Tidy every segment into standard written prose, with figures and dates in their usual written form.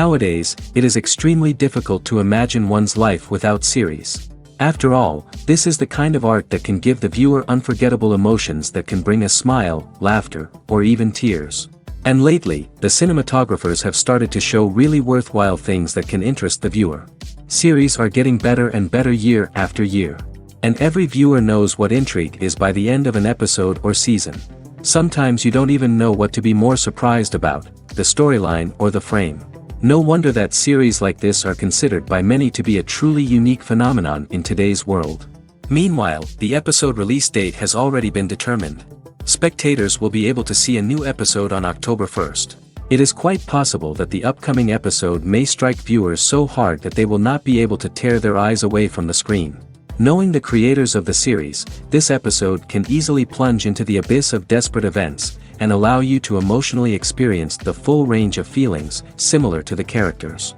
Nowadays, it is extremely difficult to imagine one's life without series. After all, this is the kind of art that can give the viewer unforgettable emotions that can bring a smile, laughter, or even tears. And lately, the cinematographers have started to show really worthwhile things that can interest the viewer. Series are getting better and better year after year. And every viewer knows what intrigue is by the end of an episode or season. Sometimes you don't even know what to be more surprised about, the storyline or the frame. No wonder that series like this are considered by many to be a truly unique phenomenon in today's world. Meanwhile, the episode release date has already been determined. Spectators will be able to see a new episode on October 1st. It is quite possible that the upcoming episode may strike viewers so hard that they will not be able to tear their eyes away from the screen. Knowing the creators of the series, this episode can easily plunge into the abyss of desperate events, and allow you to emotionally experience the full range of feelings, similar to the characters.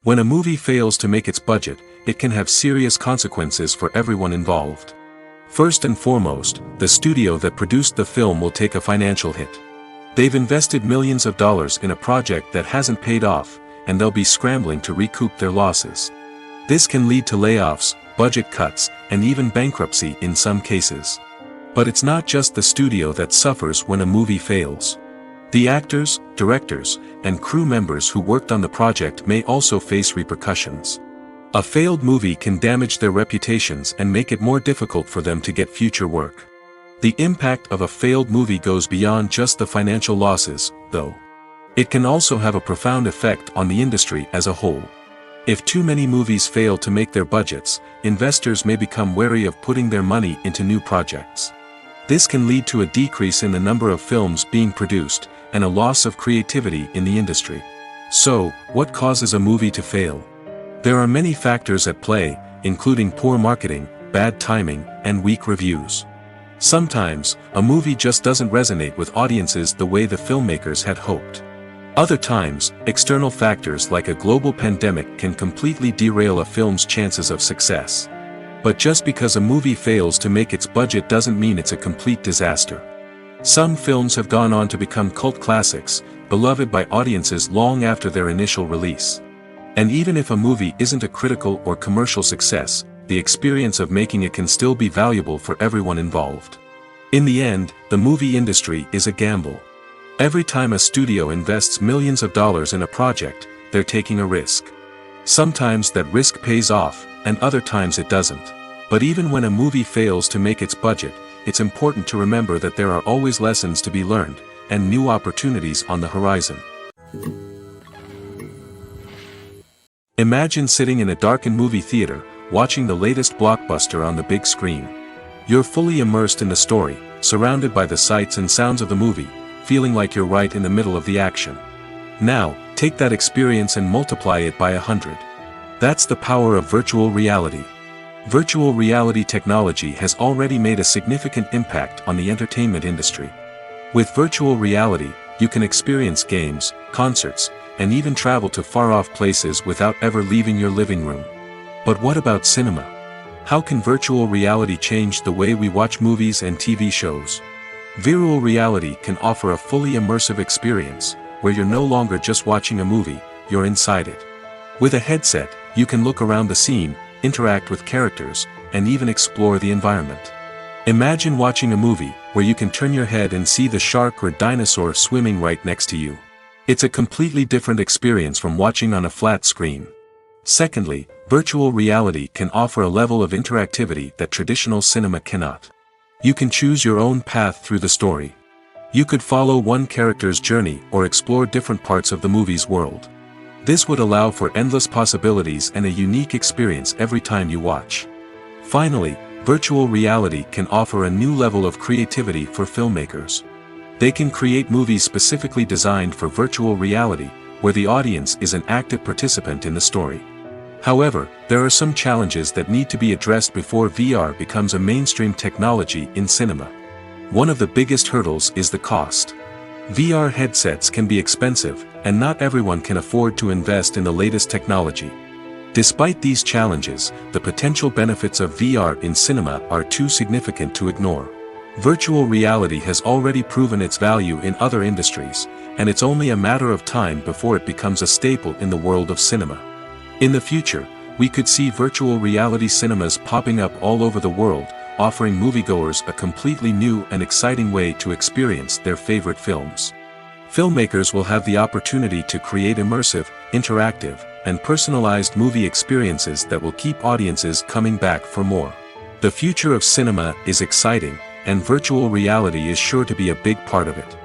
When a movie fails to make its budget, it can have serious consequences for everyone involved. First and foremost, the studio that produced the film will take a financial hit. They've invested millions of dollars in a project that hasn't paid off, and they'll be scrambling to recoup their losses. This can lead to layoffs, budget cuts, and even bankruptcy in some cases. But it's not just the studio that suffers when a movie fails. The actors, directors, and crew members who worked on the project may also face repercussions. A failed movie can damage their reputations and make it more difficult for them to get future work. The impact of a failed movie goes beyond just the financial losses, though. It can also have a profound effect on the industry as a whole. If too many movies fail to make their budgets, investors may become wary of putting their money into new projects. This can lead to a decrease in the number of films being produced, and a loss of creativity in the industry. So, what causes a movie to fail? There are many factors at play, including poor marketing, bad timing, and weak reviews. Sometimes, a movie just doesn't resonate with audiences the way the filmmakers had hoped. Other times, external factors like a global pandemic can completely derail a film's chances of success. But just because a movie fails to make its budget doesn't mean it's a complete disaster. Some films have gone on to become cult classics, beloved by audiences long after their initial release. And even if a movie isn't a critical or commercial success, the experience of making it can still be valuable for everyone involved. In the end, the movie industry is a gamble. Every time a studio invests millions of dollars in a project, they're taking a risk. Sometimes that risk pays off, and other times it doesn't. But even when a movie fails to make its budget, it's important to remember that there are always lessons to be learned, and new opportunities on the horizon. Imagine sitting in a darkened movie theater, watching the latest blockbuster on the big screen. You're fully immersed in the story, surrounded by the sights and sounds of the movie, feeling like you're right in the middle of the action. Now, take that experience and multiply it by 100. That's the power of virtual reality. Virtual reality technology has already made a significant impact on the entertainment industry. With virtual reality, you can experience games, concerts, and even travel to far-off places without ever leaving your living room. But what about cinema? How can virtual reality change the way we watch movies and TV shows? Virtual reality can offer a fully immersive experience, where you're no longer just watching a movie, you're inside it. With a headset, you can look around the scene, interact with characters, and even explore the environment. Imagine watching a movie, where you can turn your head and see the shark or dinosaur swimming right next to you. It's a completely different experience from watching on a flat screen. Secondly, virtual reality can offer a level of interactivity that traditional cinema cannot. You can choose your own path through the story. You could follow one character's journey or explore different parts of the movie's world. This would allow for endless possibilities and a unique experience every time you watch. Finally, virtual reality can offer a new level of creativity for filmmakers. They can create movies specifically designed for virtual reality, where the audience is an active participant in the story. However, there are some challenges that need to be addressed before VR becomes a mainstream technology in cinema. One of the biggest hurdles is the cost. VR headsets can be expensive, and not everyone can afford to invest in the latest technology. Despite these challenges, the potential benefits of VR in cinema are too significant to ignore. Virtual reality has already proven its value in other industries, and it's only a matter of time before it becomes a staple in the world of cinema. In the future, we could see virtual reality cinemas popping up all over the world, offering moviegoers a completely new and exciting way to experience their favorite films. Filmmakers will have the opportunity to create immersive, interactive, and personalized movie experiences that will keep audiences coming back for more. The future of cinema is exciting, and virtual reality is sure to be a big part of it.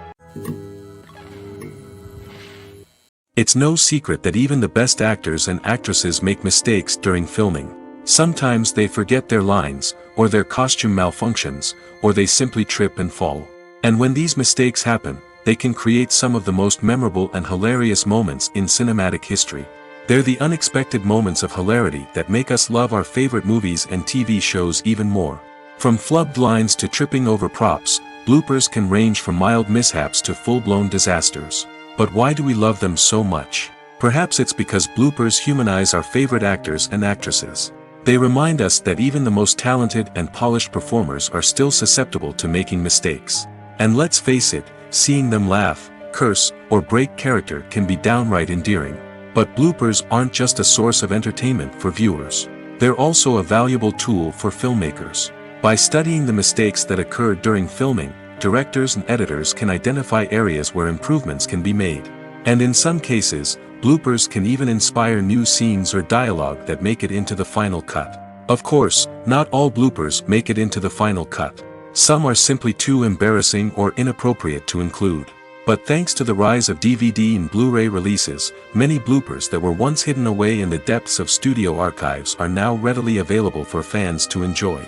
It's no secret that even the best actors and actresses make mistakes during filming. Sometimes they forget their lines, or their costume malfunctions, or they simply trip and fall. And when these mistakes happen, they can create some of the most memorable and hilarious moments in cinematic history. They're the unexpected moments of hilarity that make us love our favorite movies and TV shows even more. From flubbed lines to tripping over props, bloopers can range from mild mishaps to full-blown disasters. But why do we love them so much? Perhaps it's because bloopers humanize our favorite actors and actresses. They remind us that even the most talented and polished performers are still susceptible to making mistakes. And let's face it, seeing them laugh, curse, or break character can be downright endearing. But bloopers aren't just a source of entertainment for viewers. They're also a valuable tool for filmmakers. By studying the mistakes that occur during filming, directors and editors can identify areas where improvements can be made. And in some cases, bloopers can even inspire new scenes or dialogue that make it into the final cut. Of course, not all bloopers make it into the final cut. Some are simply too embarrassing or inappropriate to include. But thanks to the rise of DVD and Blu-ray releases, many bloopers that were once hidden away in the depths of studio archives are now readily available for fans to enjoy.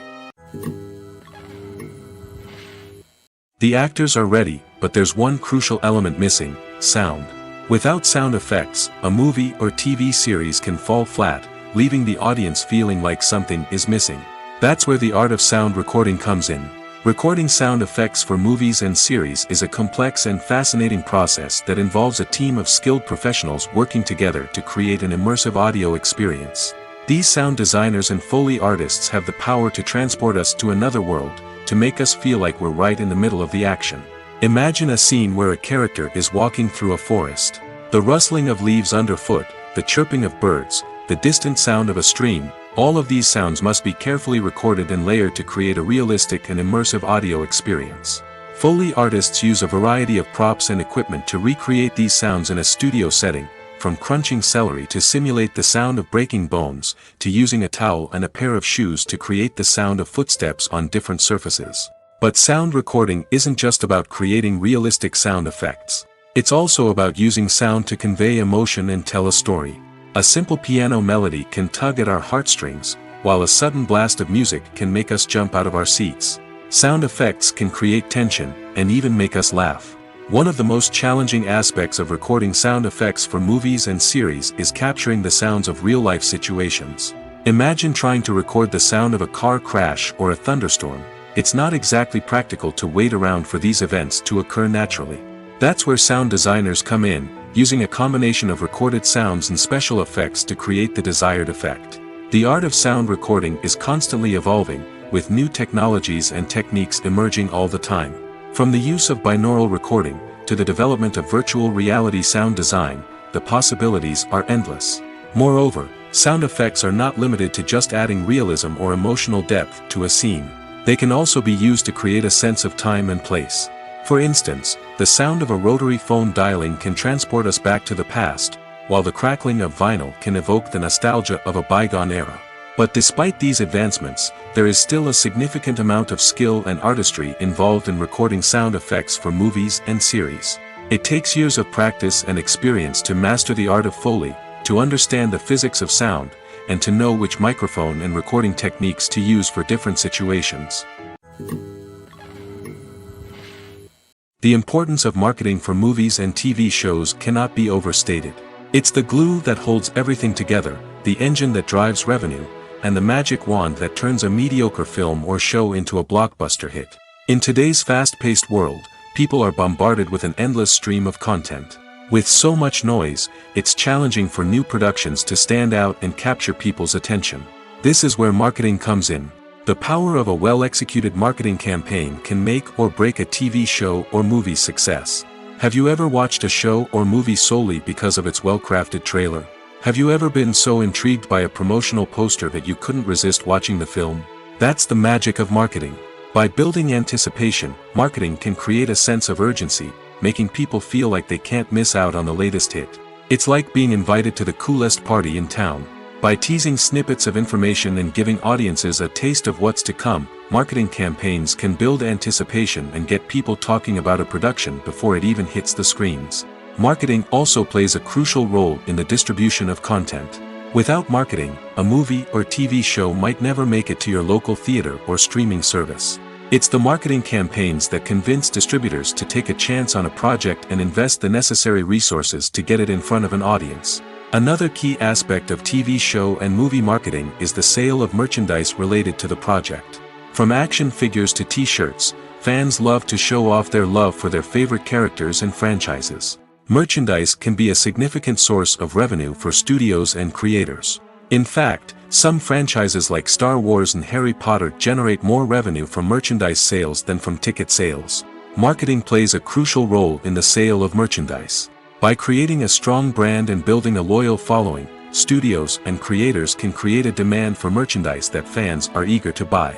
The actors are ready, but there's one crucial element missing: sound. Without sound effects, a movie or TV series can fall flat, leaving the audience feeling like something is missing. That's where the art of sound recording comes in. Recording sound effects for movies and series is a complex and fascinating process that involves a team of skilled professionals working together to create an immersive audio experience. These sound designers and Foley artists have the power to transport us to another world, to make us feel like we're right in the middle of the action. Imagine a scene where a character is walking through a forest. The rustling of leaves underfoot, the chirping of birds, the distant sound of a stream, all of these sounds must be carefully recorded and layered to create a realistic and immersive audio experience. Foley artists use a variety of props and equipment to recreate these sounds in a studio setting, from crunching celery to simulate the sound of breaking bones, to using a towel and a pair of shoes to create the sound of footsteps on different surfaces. But sound recording isn't just about creating realistic sound effects. It's also about using sound to convey emotion and tell a story. A simple piano melody can tug at our heartstrings, while a sudden blast of music can make us jump out of our seats. Sound effects can create tension, and even make us laugh. One of the most challenging aspects of recording sound effects for movies and series is capturing the sounds of real-life situations. Imagine trying to record the sound of a car crash or a thunderstorm. It's not exactly practical to wait around for these events to occur naturally. That's where sound designers come in, using a combination of recorded sounds and special effects to create the desired effect. The art of sound recording is constantly evolving, with new technologies and techniques emerging all the time. From the use of binaural recording, to the development of virtual reality sound design, the possibilities are endless. Moreover, sound effects are not limited to just adding realism or emotional depth to a scene. They can also be used to create a sense of time and place. For instance, the sound of a rotary phone dialing can transport us back to the past, while the crackling of vinyl can evoke the nostalgia of a bygone era. But despite these advancements, there is still a significant amount of skill and artistry involved in recording sound effects for movies and series. It takes years of practice and experience to master the art of Foley, to understand the physics of sound, and to know which microphone and recording techniques to use for different situations. The importance of marketing for movies and TV shows cannot be overstated. It's the glue that holds everything together, the engine that drives revenue, and the magic wand that turns a mediocre film or show into a blockbuster hit. In today's fast-paced world, people are bombarded with an endless stream of content. With so much noise, it's challenging for new productions to stand out and capture people's attention. This is where marketing comes in. The power of a well-executed marketing campaign can make or break a TV show or movie's success. Have you ever watched a show or movie solely because of its well-crafted trailer? Have you ever been so intrigued by a promotional poster that you couldn't resist watching the film? That's the magic of marketing. By building anticipation, marketing can create a sense of urgency, making people feel like they can't miss out on the latest hit. It's like being invited to the coolest party in town. By teasing snippets of information and giving audiences a taste of what's to come, marketing campaigns can build anticipation and get people talking about a production before it even hits the screens. Marketing also plays a crucial role in the distribution of content. Without marketing, a movie or TV show might never make it to your local theater or streaming service. It's the marketing campaigns that convince distributors to take a chance on a project and invest the necessary resources to get it in front of an audience. Another key aspect of TV show and movie marketing is the sale of merchandise related to the project. From action figures to t-shirts, fans love to show off their love for their favorite characters and franchises. Merchandise can be a significant source of revenue for studios and creators. In fact, some franchises like Star Wars and Harry Potter generate more revenue from merchandise sales than from ticket sales. Marketing plays a crucial role in the sale of merchandise. By creating a strong brand and building a loyal following, studios and creators can create a demand for merchandise that fans are eager to buy.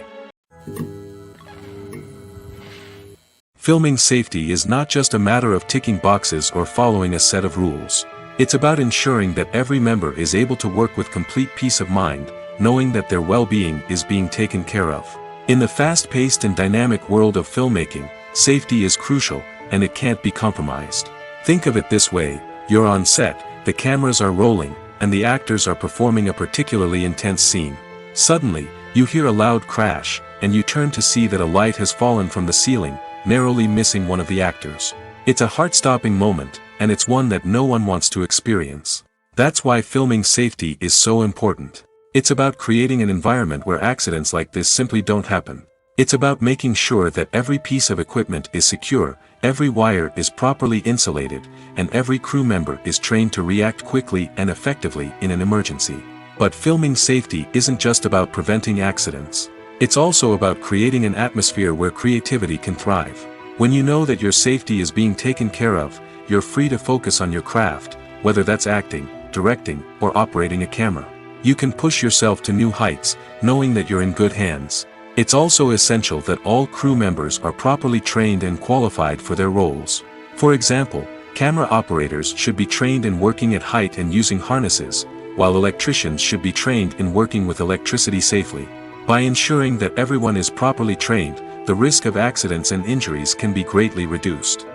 Filming safety is not just a matter of ticking boxes or following a set of rules. It's about ensuring that every member is able to work with complete peace of mind, knowing that their well-being is being taken care of. In the fast-paced and dynamic world of filmmaking, safety is crucial, and it can't be compromised. Think of it this way: you're on set, the cameras are rolling, and the actors are performing a particularly intense scene. Suddenly, you hear a loud crash, and you turn to see that a light has fallen from the ceiling, narrowly missing one of the actors. It's a heart-stopping moment, and it's one that no one wants to experience. That's why filming safety is so important. It's about creating an environment where accidents like this simply don't happen. It's about making sure that every piece of equipment is secure, every wire is properly insulated, and every crew member is trained to react quickly and effectively in an emergency. But filming safety isn't just about preventing accidents. It's also about creating an atmosphere where creativity can thrive. When you know that your safety is being taken care of, you're free to focus on your craft, whether that's acting, directing, or operating a camera. You can push yourself to new heights, knowing that you're in good hands. It's also essential that all crew members are properly trained and qualified for their roles. For example, camera operators should be trained in working at height and using harnesses, while electricians should be trained in working with electricity safely. By ensuring that everyone is properly trained, the risk of accidents and injuries can be greatly reduced.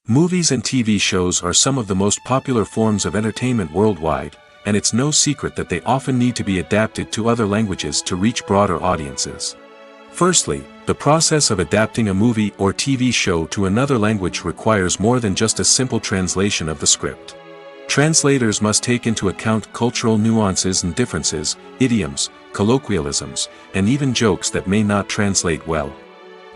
Movies and TV shows are some of the most popular forms of entertainment worldwide, and it's no secret that they often need to be adapted to other languages to reach broader audiences. Firstly, the process of adapting a movie or TV show to another language requires more than just a simple translation of the script. Translators must take into account cultural nuances and differences, idioms, colloquialisms, and even jokes that may not translate well.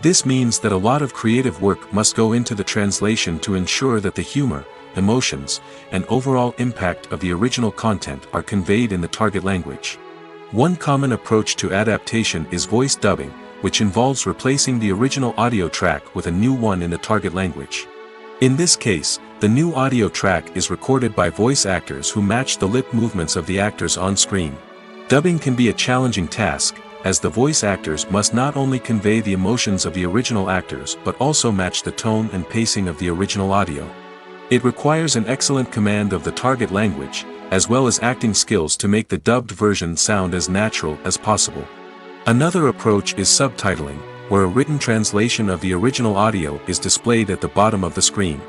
This means that a lot of creative work must go into the translation to ensure that the humor, emotions, and overall impact of the original content are conveyed in the target language. One common approach to adaptation is voice dubbing, which involves replacing the original audio track with a new one in the target language. In this case, the new audio track is recorded by voice actors who match the lip movements of the actors on screen. Dubbing can be a challenging task, as the voice actors must not only convey the emotions of the original actors but also match the tone and pacing of the original audio. It requires an excellent command of the target language, as well as acting skills to make the dubbed version sound as natural as possible. Another approach is subtitling, where a written translation of the original audio is displayed at the bottom of the screen.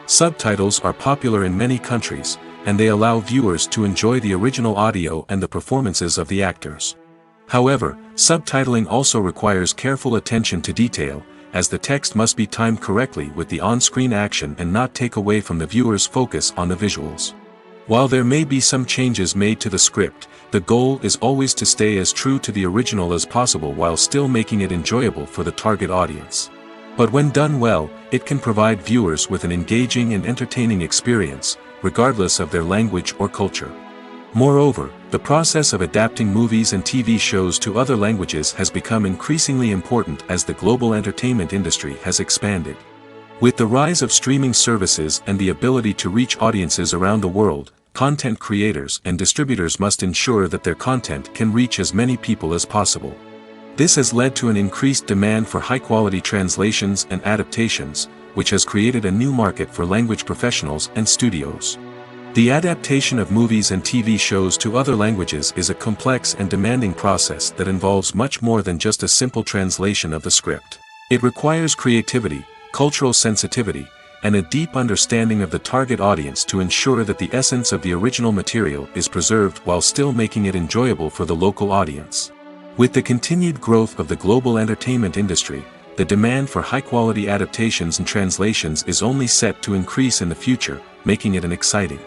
Subtitles are popular in many countries, and they allow viewers to enjoy the original audio and the performances of the actors. However, subtitling also requires careful attention to detail, as the text must be timed correctly with the on-screen action and not take away from the viewer's focus on the visuals. While there may be some changes made to the script, the goal is always to stay as true to the original as possible while still making it enjoyable for the target audience. But when done well, it can provide viewers with an engaging and entertaining experience, regardless of their language or culture. Moreover, the process of adapting movies and TV shows to other languages has become increasingly important as the global entertainment industry has expanded. With the rise of streaming services and the ability to reach audiences around the world, content creators and distributors must ensure that their content can reach as many people as possible. This has led to an increased demand for high-quality translations and adaptations, which has created a new market for language professionals and studios. The adaptation of movies and TV shows to other languages is a complex and demanding process that involves much more than just a simple translation of the script. It requires creativity, cultural sensitivity, and a deep understanding of the target audience to ensure that the essence of the original material is preserved while still making it enjoyable for the local audience. With the continued growth of the global entertainment industry, the demand for high-quality adaptations and translations is only set to increase in the future, making it an exciting.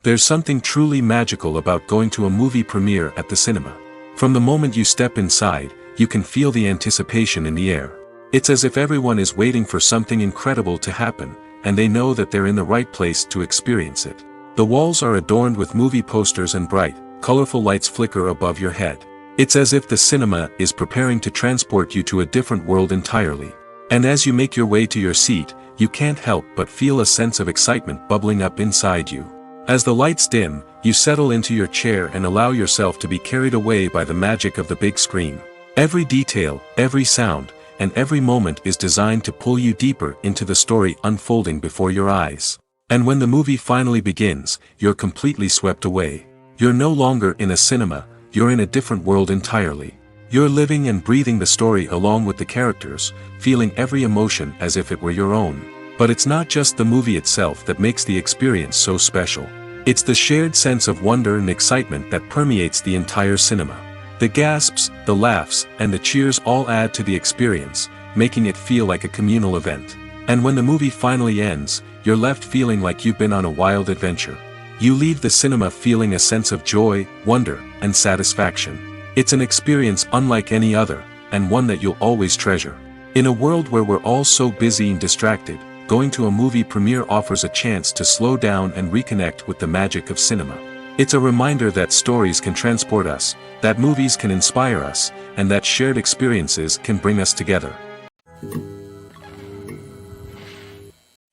There's something truly magical about going to a movie premiere at the cinema. From the moment you step inside, you can feel the anticipation in the air. It's as if everyone is waiting for something incredible to happen, and they know that they're in the right place to experience it. The walls are adorned with movie posters and bright, colorful lights flicker above your head. It's as if the cinema is preparing to transport you to a different world entirely. And as you make your way to your seat, you can't help but feel a sense of excitement bubbling up inside you. As the lights dim, you settle into your chair and allow yourself to be carried away by the magic of the big screen. Every detail, every sound, and every moment is designed to pull you deeper into the story unfolding before your eyes. And when the movie finally begins, you're completely swept away. You're no longer in a cinema, you're in a different world entirely. You're living and breathing the story along with the characters, feeling every emotion as if it were your own. But it's not just the movie itself that makes the experience so special. It's the shared sense of wonder and excitement that permeates the entire cinema. The gasps, the laughs, and the cheers all add to the experience, making it feel like a communal event. And when the movie finally ends, you're left feeling like you've been on a wild adventure. You leave the cinema feeling a sense of joy, wonder, and satisfaction. It's an experience unlike any other, and one that you'll always treasure. In a world where we're all so busy and distracted, going to a movie premiere offers a chance to slow down and reconnect with the magic of cinema. It's a reminder that stories can transport us, that movies can inspire us, and that shared experiences can bring us together.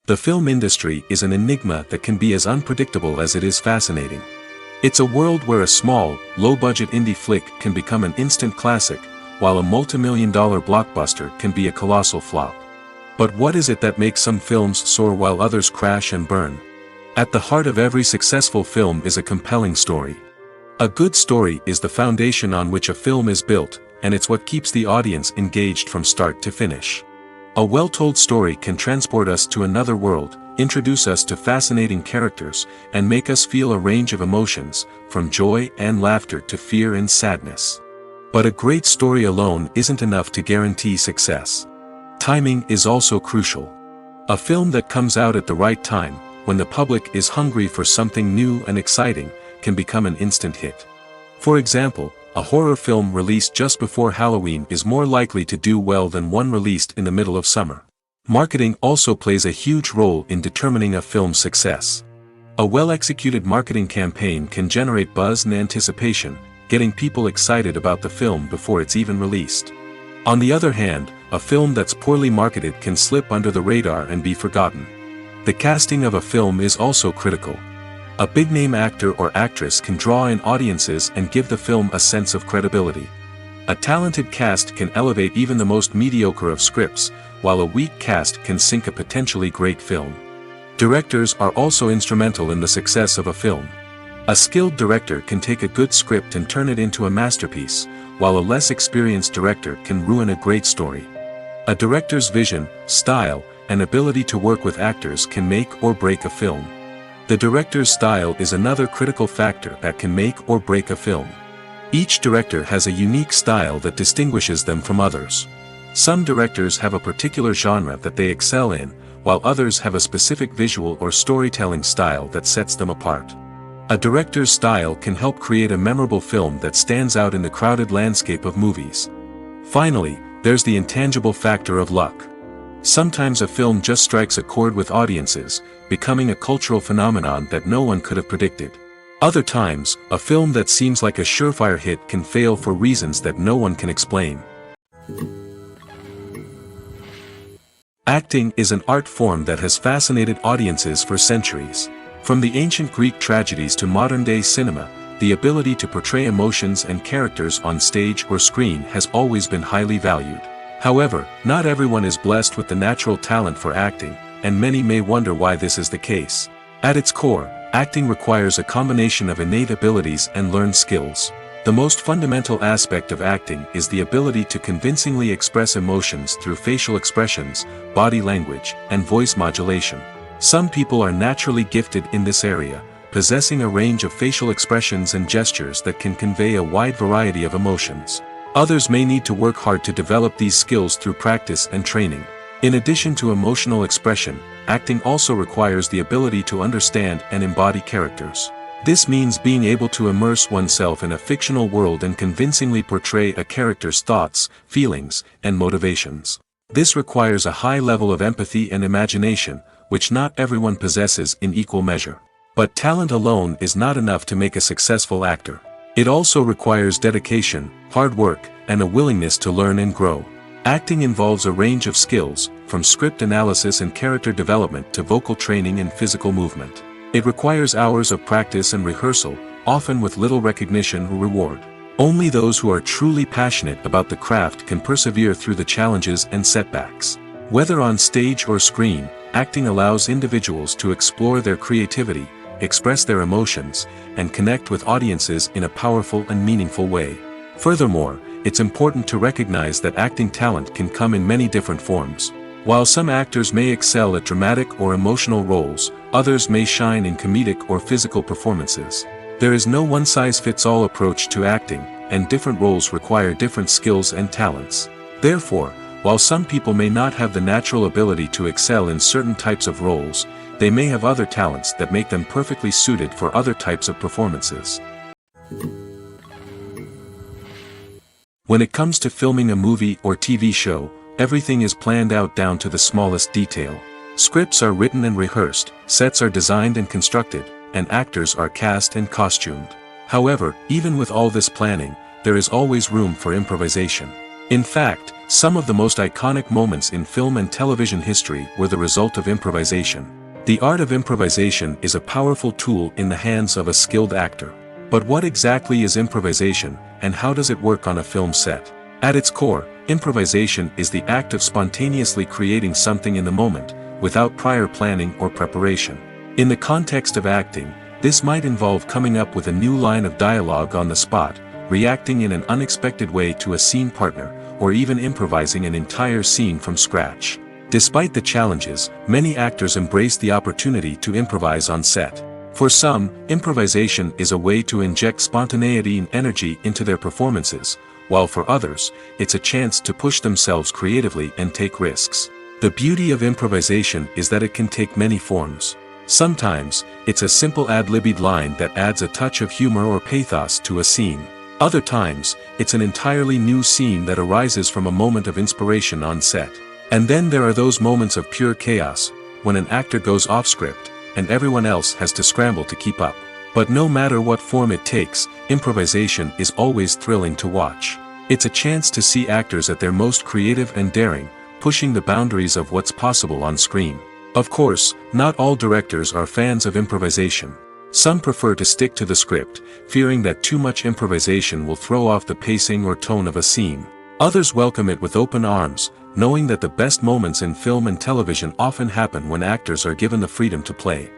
The film industry is an enigma that can be as unpredictable as it is fascinating. It's a world where a small, low-budget indie flick can become an instant classic, while a multi-million-dollar blockbuster can be a colossal flop. But what is it that makes some films soar while others crash and burn? At the heart of every successful film is a compelling story. A good story is the foundation on which a film is built, and it's what keeps the audience engaged from start to finish. A well-told story can transport us to another world, introduce us to fascinating characters, and make us feel a range of emotions, from joy and laughter to fear and sadness. But a great story alone isn't enough to guarantee success. Timing is also crucial. A film that comes out at the right time, when the public is hungry for something new and exciting, can become an instant hit. For example, a horror film released just before Halloween is more likely to do well than one released in the middle of summer. Marketing also plays a huge role in determining a film's success. A well-executed marketing campaign can generate buzz and anticipation, getting people excited about the film before it's even released. On the other hand, a film that's poorly marketed can slip under the radar and be forgotten. The casting of a film is also critical. A big-name actor or actress can draw in audiences and give the film a sense of credibility. A talented cast can elevate even the most mediocre of scripts, while a weak cast can sink a potentially great film. Directors are also instrumental in the success of a film. A skilled director can take a good script and turn it into a masterpiece, while a less experienced director can ruin a great story. A director's vision, style, and ability to work with actors can make or break a film. The director's style is another critical factor that can make or break a film. Each director has a unique style that distinguishes them from others. Some directors have a particular genre that they excel in, while others have a specific visual or storytelling style that sets them apart. A director's style can help create a memorable film that stands out in the crowded landscape of movies. Finally, there's the intangible factor of luck. Sometimes a film just strikes a chord with audiences, becoming a cultural phenomenon that no one could have predicted. Other times, a film that seems like a surefire hit can fail for reasons that no one can explain. Acting is an art form that has fascinated audiences for centuries. From the ancient Greek tragedies to modern-day cinema, the ability to portray emotions and characters on stage or screen has always been highly valued. However, not everyone is blessed with the natural talent for acting, and many may wonder why this is the case. At its core, acting requires a combination of innate abilities and learned skills. The most fundamental aspect of acting is the ability to convincingly express emotions through facial expressions, body language, and voice modulation. Some people are naturally gifted in this area, possessing a range of facial expressions and gestures that can convey a wide variety of emotions. Others may need to work hard to develop these skills through practice and training. In addition to emotional expression, acting also requires the ability to understand and embody characters. This means being able to immerse oneself in a fictional world and convincingly portray a character's thoughts, feelings, and motivations. This requires a high level of empathy and imagination, which not everyone possesses in equal measure. But talent alone is not enough to make a successful actor. It also requires dedication, hard work, and a willingness to learn and grow. Acting involves a range of skills, from script analysis and character development to vocal training and physical movement. It requires hours of practice and rehearsal, often with little recognition or reward. Only those who are truly passionate about the craft can persevere through the challenges and setbacks. Whether on stage or screen, acting allows individuals to explore their creativity, express their emotions, and connect with audiences in a powerful and meaningful way. Furthermore, it's important to recognize that acting talent can come in many different forms. While some actors may excel at dramatic or emotional roles, others may shine in comedic or physical performances. There is no one-size-fits-all approach to acting, and different roles require different skills and talents. Therefore, while some people may not have the natural ability to excel in certain types of roles, they may have other talents that make them perfectly suited for other types of performances. When it comes to filming a movie or TV show, everything is planned out down to the smallest detail. Scripts are written and rehearsed, sets are designed and constructed, and actors are cast and costumed. However, even with all this planning, there is always room for improvisation. In fact, some of the most iconic moments in film and television history were the result of improvisation. The art of improvisation is a powerful tool in the hands of a skilled actor. But what exactly is improvisation, and how does it work on a film set? At its core, improvisation is the act of spontaneously creating something in the moment, without prior planning or preparation. In the context of acting, this might involve coming up with a new line of dialogue on the spot, reacting in an unexpected way to a scene partner, or even improvising an entire scene from scratch. Despite the challenges, many actors embrace the opportunity to improvise on set. For some, improvisation is a way to inject spontaneity and energy into their performances, while for others, it's a chance to push themselves creatively and take risks. The beauty of improvisation is that it can take many forms. Sometimes, it's a simple ad-libbed line that adds a touch of humor or pathos to a scene. Other times, it's an entirely new scene that arises from a moment of inspiration on set. And then there are those moments of pure chaos, when an actor goes off script, and everyone else has to scramble to keep up. But no matter what form it takes, improvisation is always thrilling to watch. It's a chance to see actors at their most creative and daring, pushing the boundaries of what's possible on screen. Of course, not all directors are fans of improvisation. Some prefer to stick to the script, fearing that too much improvisation will throw off the pacing or tone of a scene. Others welcome it with open arms, knowing that the best moments in film and television often happen when actors are given the freedom to play.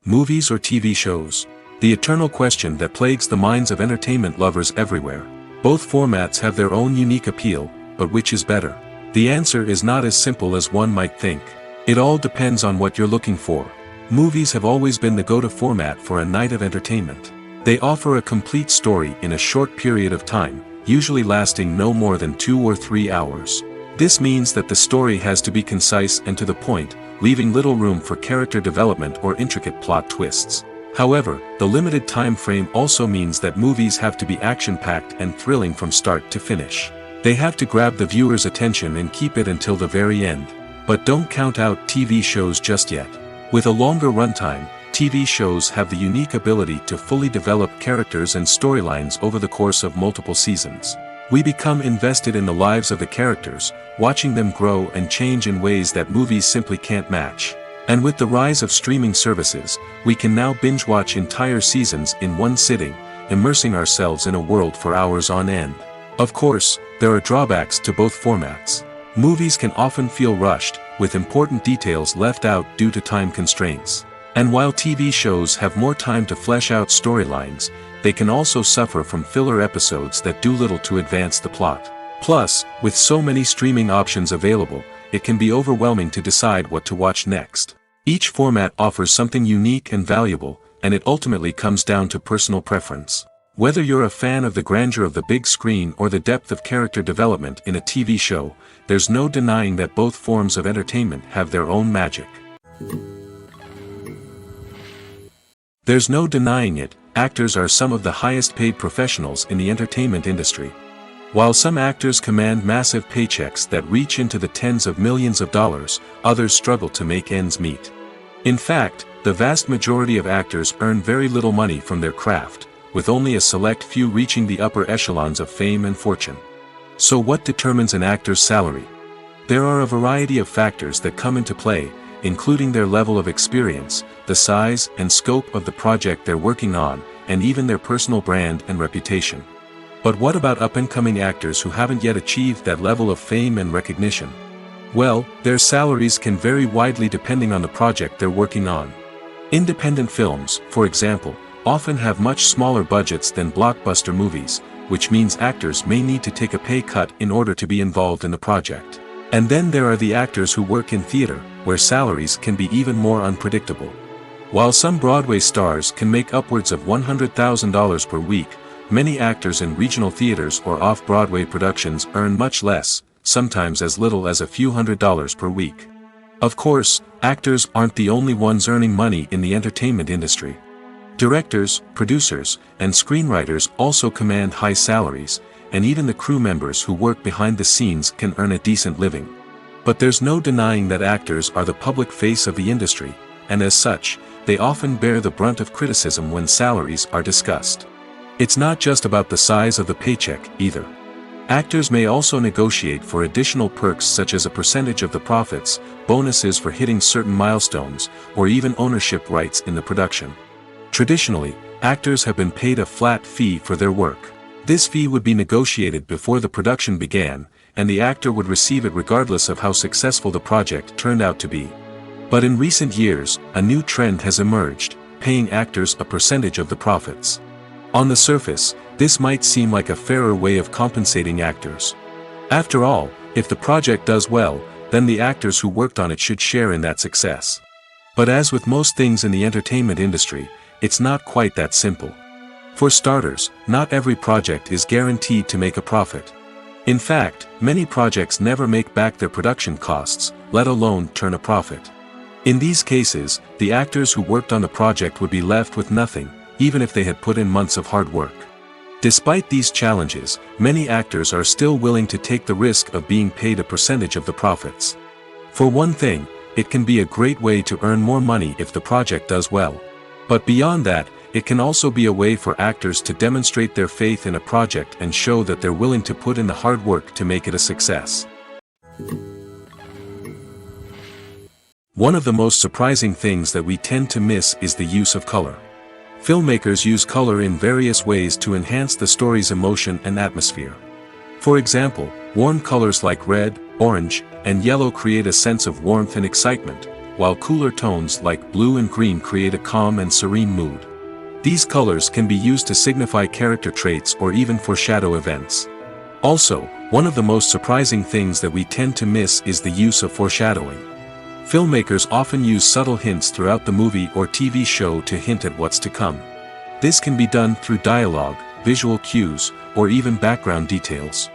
Movies or TV shows? The eternal question that plagues the minds of entertainment lovers everywhere. Both formats have their own unique appeal, but which is better? The answer is not as simple as one might think. It all depends on what you're looking for. Movies have always been the go-to format for a night of entertainment. They offer a complete story in a short period of time, usually lasting no more than 2 or 3 hours. This means that the story has to be concise and to the point, leaving little room for character development or intricate plot twists. However, the limited time frame also means that movies have to be action-packed and thrilling from start to finish. They have to grab the viewer's attention and keep it until the very end. But don't count out TV shows just yet. With a longer runtime, TV shows have the unique ability to fully develop characters and storylines over the course of multiple seasons. We become invested in the lives of the characters, watching them grow and change in ways that movies simply can't match. And with the rise of streaming services, we can now binge-watch entire seasons in one sitting, immersing ourselves in a world for hours on end. Of course, there are drawbacks to both formats. Movies can often feel rushed, with important details left out due to time constraints. And while TV shows have more time to flesh out storylines, they can also suffer from filler episodes that do little to advance the plot. Plus, with so many streaming options available, it can be overwhelming to decide what to watch next. Each format offers something unique and valuable, and it ultimately comes down to personal preference. Whether you're a fan of the grandeur of the big screen or the depth of character development in a TV show, there's no denying that both forms of entertainment have their own magic. There's no denying it, actors are some of the highest paid professionals in the entertainment industry. While some actors command massive paychecks that reach into the tens of millions of dollars, others struggle to make ends meet. In fact, the vast majority of actors earn very little money from their craft, with only a select few reaching the upper echelons of fame and fortune. So what determines an actor's salary? There are a variety of factors that come into play, including their level of experience, the size and scope of the project they're working on, and even their personal brand and reputation. But what about up-and-coming actors who haven't yet achieved that level of fame and recognition? Well, their salaries can vary widely depending on the project they're working on. Independent films, for example, often have much smaller budgets than blockbuster movies, which means actors may need to take a pay cut in order to be involved in the project. And then there are the actors who work in theater, where salaries can be even more unpredictable. While some Broadway stars can make upwards of $100,000 per week, many actors in regional theaters or off-Broadway productions earn much less, sometimes as little as a few $100s per week. Of course, actors aren't the only ones earning money in the entertainment industry. Directors, producers, and screenwriters also command high salaries, and even the crew members who work behind the scenes can earn a decent living. But there's no denying that actors are the public face of the industry, and as such, they often bear the brunt of criticism when salaries are discussed. It's not just about the size of the paycheck, either. Actors may also negotiate for additional perks such as a percentage of the profits, bonuses for hitting certain milestones, or even ownership rights in the production. Traditionally, actors have been paid a flat fee for their work. This fee would be negotiated before the production began, and the actor would receive it regardless of how successful the project turned out to be. But in recent years, a new trend has emerged, paying actors a percentage of the profits. On the surface, this might seem like a fairer way of compensating actors. After all, if the project does well, then the actors who worked on it should share in that success. But as with most things in the entertainment industry, it's not quite that simple. For starters, not every project is guaranteed to make a profit. In fact, many projects never make back their production costs, let alone turn a profit. In these cases, the actors who worked on the project would be left with nothing, even if they had put in months of hard work. Despite these challenges, many actors are still willing to take the risk of being paid a percentage of the profits. For one thing, it can be a great way to earn more money if the project does well. But beyond that, it can also be a way for actors to demonstrate their faith in a project and show that they're willing to put in the hard work to make it a success. One of the most surprising things that we tend to miss is the use of color. Filmmakers use color in various ways to enhance the story's emotion and atmosphere. For example, warm colors like red, orange, and yellow create a sense of warmth and excitement, while cooler tones like blue and green create a calm and serene mood. These colors can be used to signify character traits or even foreshadow events. Also, one of the most surprising things that we tend to miss is the use of foreshadowing. Filmmakers often use subtle hints throughout the movie or TV show to hint at what's to come. This can be done through dialogue, visual cues, or even background details.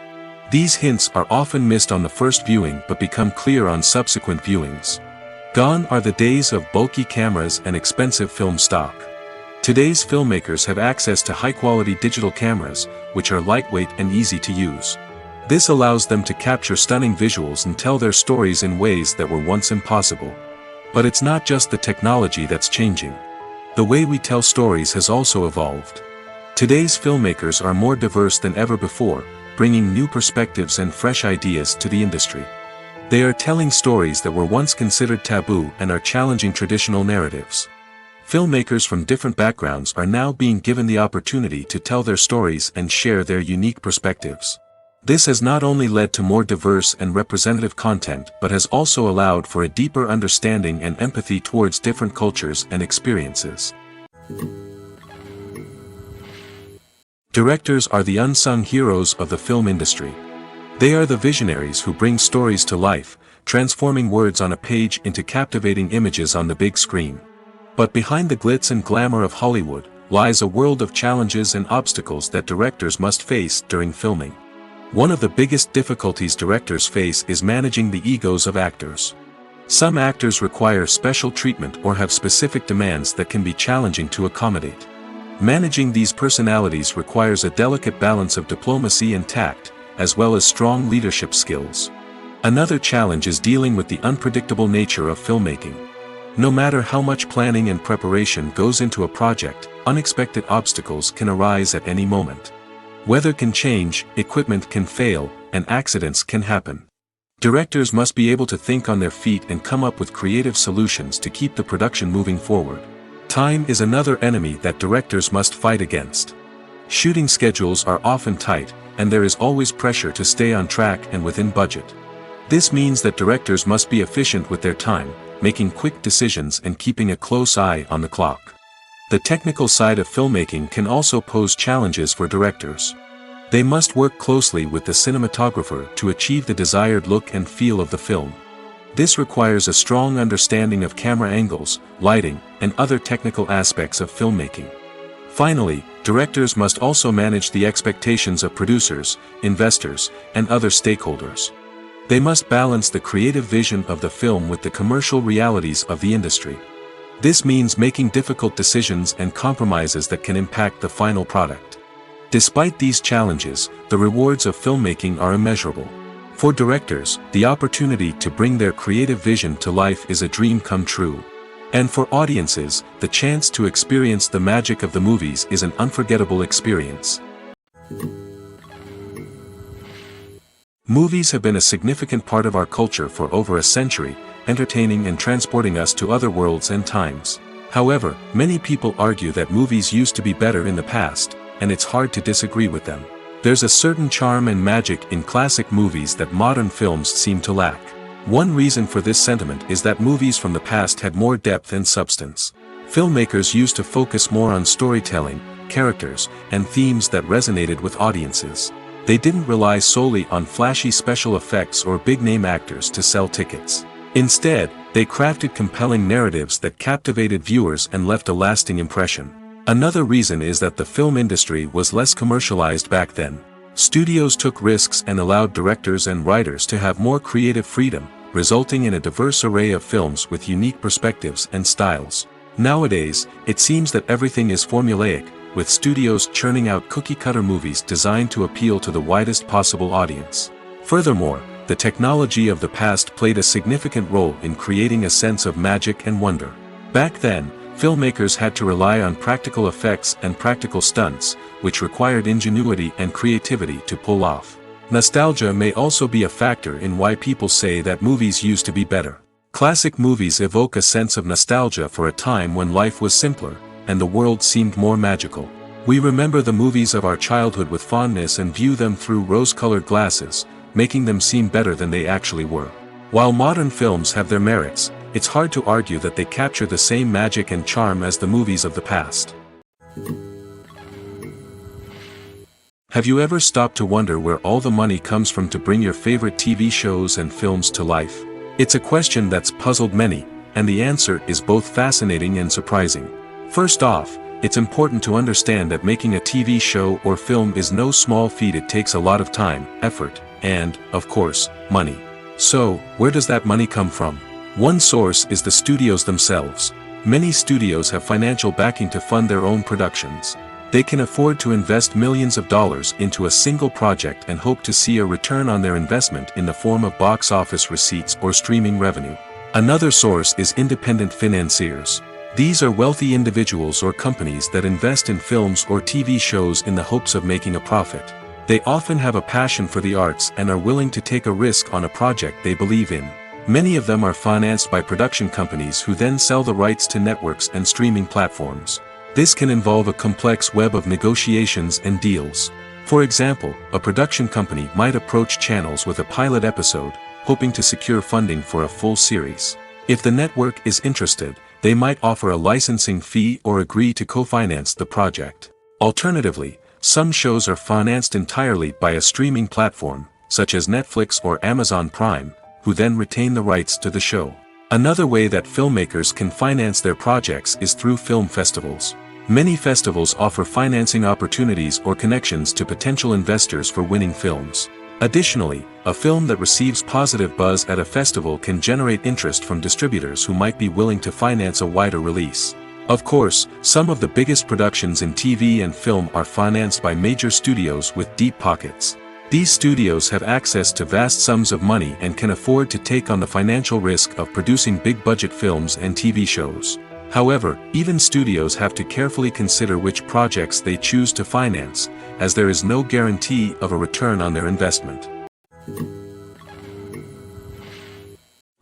These hints are often missed on the first viewing but become clear on subsequent viewings. Gone are the days of bulky cameras and expensive film stock. Today's filmmakers have access to high-quality digital cameras, which are lightweight and easy to use. This allows them to capture stunning visuals and tell their stories in ways that were once impossible. But it's not just the technology that's changing. The way we tell stories has also evolved. Today's filmmakers are more diverse than ever before, bringing new perspectives and fresh ideas to the industry. They are telling stories that were once considered taboo and are challenging traditional narratives. Filmmakers from different backgrounds are now being given the opportunity to tell their stories and share their unique perspectives. This has not only led to more diverse and representative content but has also allowed for a deeper understanding and empathy towards different cultures and experiences. Directors are the unsung heroes of the film industry. They are the visionaries who bring stories to life, transforming words on a page into captivating images on the big screen. But behind the glitz and glamour of Hollywood lies a world of challenges and obstacles that directors must face during filming. One of the biggest difficulties directors face is managing the egos of actors. Some actors require special treatment or have specific demands that can be challenging to accommodate. Managing these personalities requires a delicate balance of diplomacy and tact, as well as strong leadership skills. Another challenge is dealing with the unpredictable nature of filmmaking. No matter how much planning and preparation goes into a project, unexpected obstacles can arise at any moment. Weather can change, equipment can fail, and accidents can happen. Directors must be able to think on their feet and come up with creative solutions to keep the production moving forward. Time is another enemy that directors must fight against. Shooting schedules are often tight, and there is always pressure to stay on track and within budget. This means that directors must be efficient with their time, making quick decisions and keeping a close eye on the clock. The technical side of filmmaking can also pose challenges for directors. They must work closely with the cinematographer to achieve the desired look and feel of the film. This requires a strong understanding of camera angles, lighting, and other technical aspects of filmmaking. Finally, directors must also manage the expectations of producers, investors, and other stakeholders. They must balance the creative vision of the film with the commercial realities of the industry. This means making difficult decisions and compromises that can impact the final product. Despite these challenges, the rewards of filmmaking are immeasurable. For directors, the opportunity to bring their creative vision to life is a dream come true. And for audiences, the chance to experience the magic of the movies is an unforgettable experience. Movies have been a significant part of our culture for over a century, entertaining and transporting us to other worlds and times. However, many people argue that movies used to be better in the past, and it's hard to disagree with them. There's a certain charm and magic in classic movies that modern films seem to lack. One reason for this sentiment is that movies from the past had more depth and substance. Filmmakers used to focus more on storytelling, characters, and themes that resonated with audiences. They didn't rely solely on flashy special effects or big-name actors to sell tickets. Instead, they crafted compelling narratives that captivated viewers and left a lasting impression. Another reason is that the film industry was less commercialized back then. Studios took risks and allowed directors and writers to have more creative freedom, resulting in a diverse array of films with unique perspectives and styles. Nowadays, it seems that everything is formulaic, with studios churning out cookie-cutter movies designed to appeal to the widest possible audience. Furthermore, the technology of the past played a significant role in creating a sense of magic and wonder. Back then, filmmakers had to rely on practical effects and practical stunts, which required ingenuity and creativity to pull off. Nostalgia may also be a factor in why people say that movies used to be better. Classic movies evoke a sense of nostalgia for a time when life was simpler, and the world seemed more magical. We remember the movies of our childhood with fondness and view them through rose-colored glasses, making them seem better than they actually were. While modern films have their merits, it's hard to argue that they capture the same magic and charm as the movies of the past. Have you ever stopped to wonder where all the money comes from to bring your favorite TV shows and films to life? It's a question that's puzzled many, and the answer is both fascinating and surprising. First off, it's important to understand that making a TV show or film is no small feat. It takes a lot of time, effort, and, of course, money. So, where does that money come from? One source is the studios themselves. Many studios have financial backing to fund their own productions. They can afford to invest millions of dollars into a single project and hope to see a return on their investment in the form of box office receipts or streaming revenue. Another source is independent financiers. These are wealthy individuals or companies that invest in films or TV shows in the hopes of making a profit. They often have a passion for the arts and are willing to take a risk on a project they believe in. Many of them are financed by production companies who then sell the rights to networks and streaming platforms. This can involve a complex web of negotiations and deals. For example, a production company might approach channels with a pilot episode, hoping to secure funding for a full series. If the network is interested, they might offer a licensing fee or agree to co-finance the project. Alternatively, some shows are financed entirely by a streaming platform, such as Netflix or Amazon Prime, who then retain the rights to the show. Another way that filmmakers can finance their projects is through film festivals. Many festivals offer financing opportunities or connections to potential investors for winning films. Additionally, a film that receives positive buzz at a festival can generate interest from distributors who might be willing to finance a wider release. Of course, some of the biggest productions in TV and film are financed by major studios with deep pockets. These studios have access to vast sums of money and can afford to take on the financial risk of producing big-budget films and TV shows. However, even studios have to carefully consider which projects they choose to finance, as there is no guarantee of a return on their investment.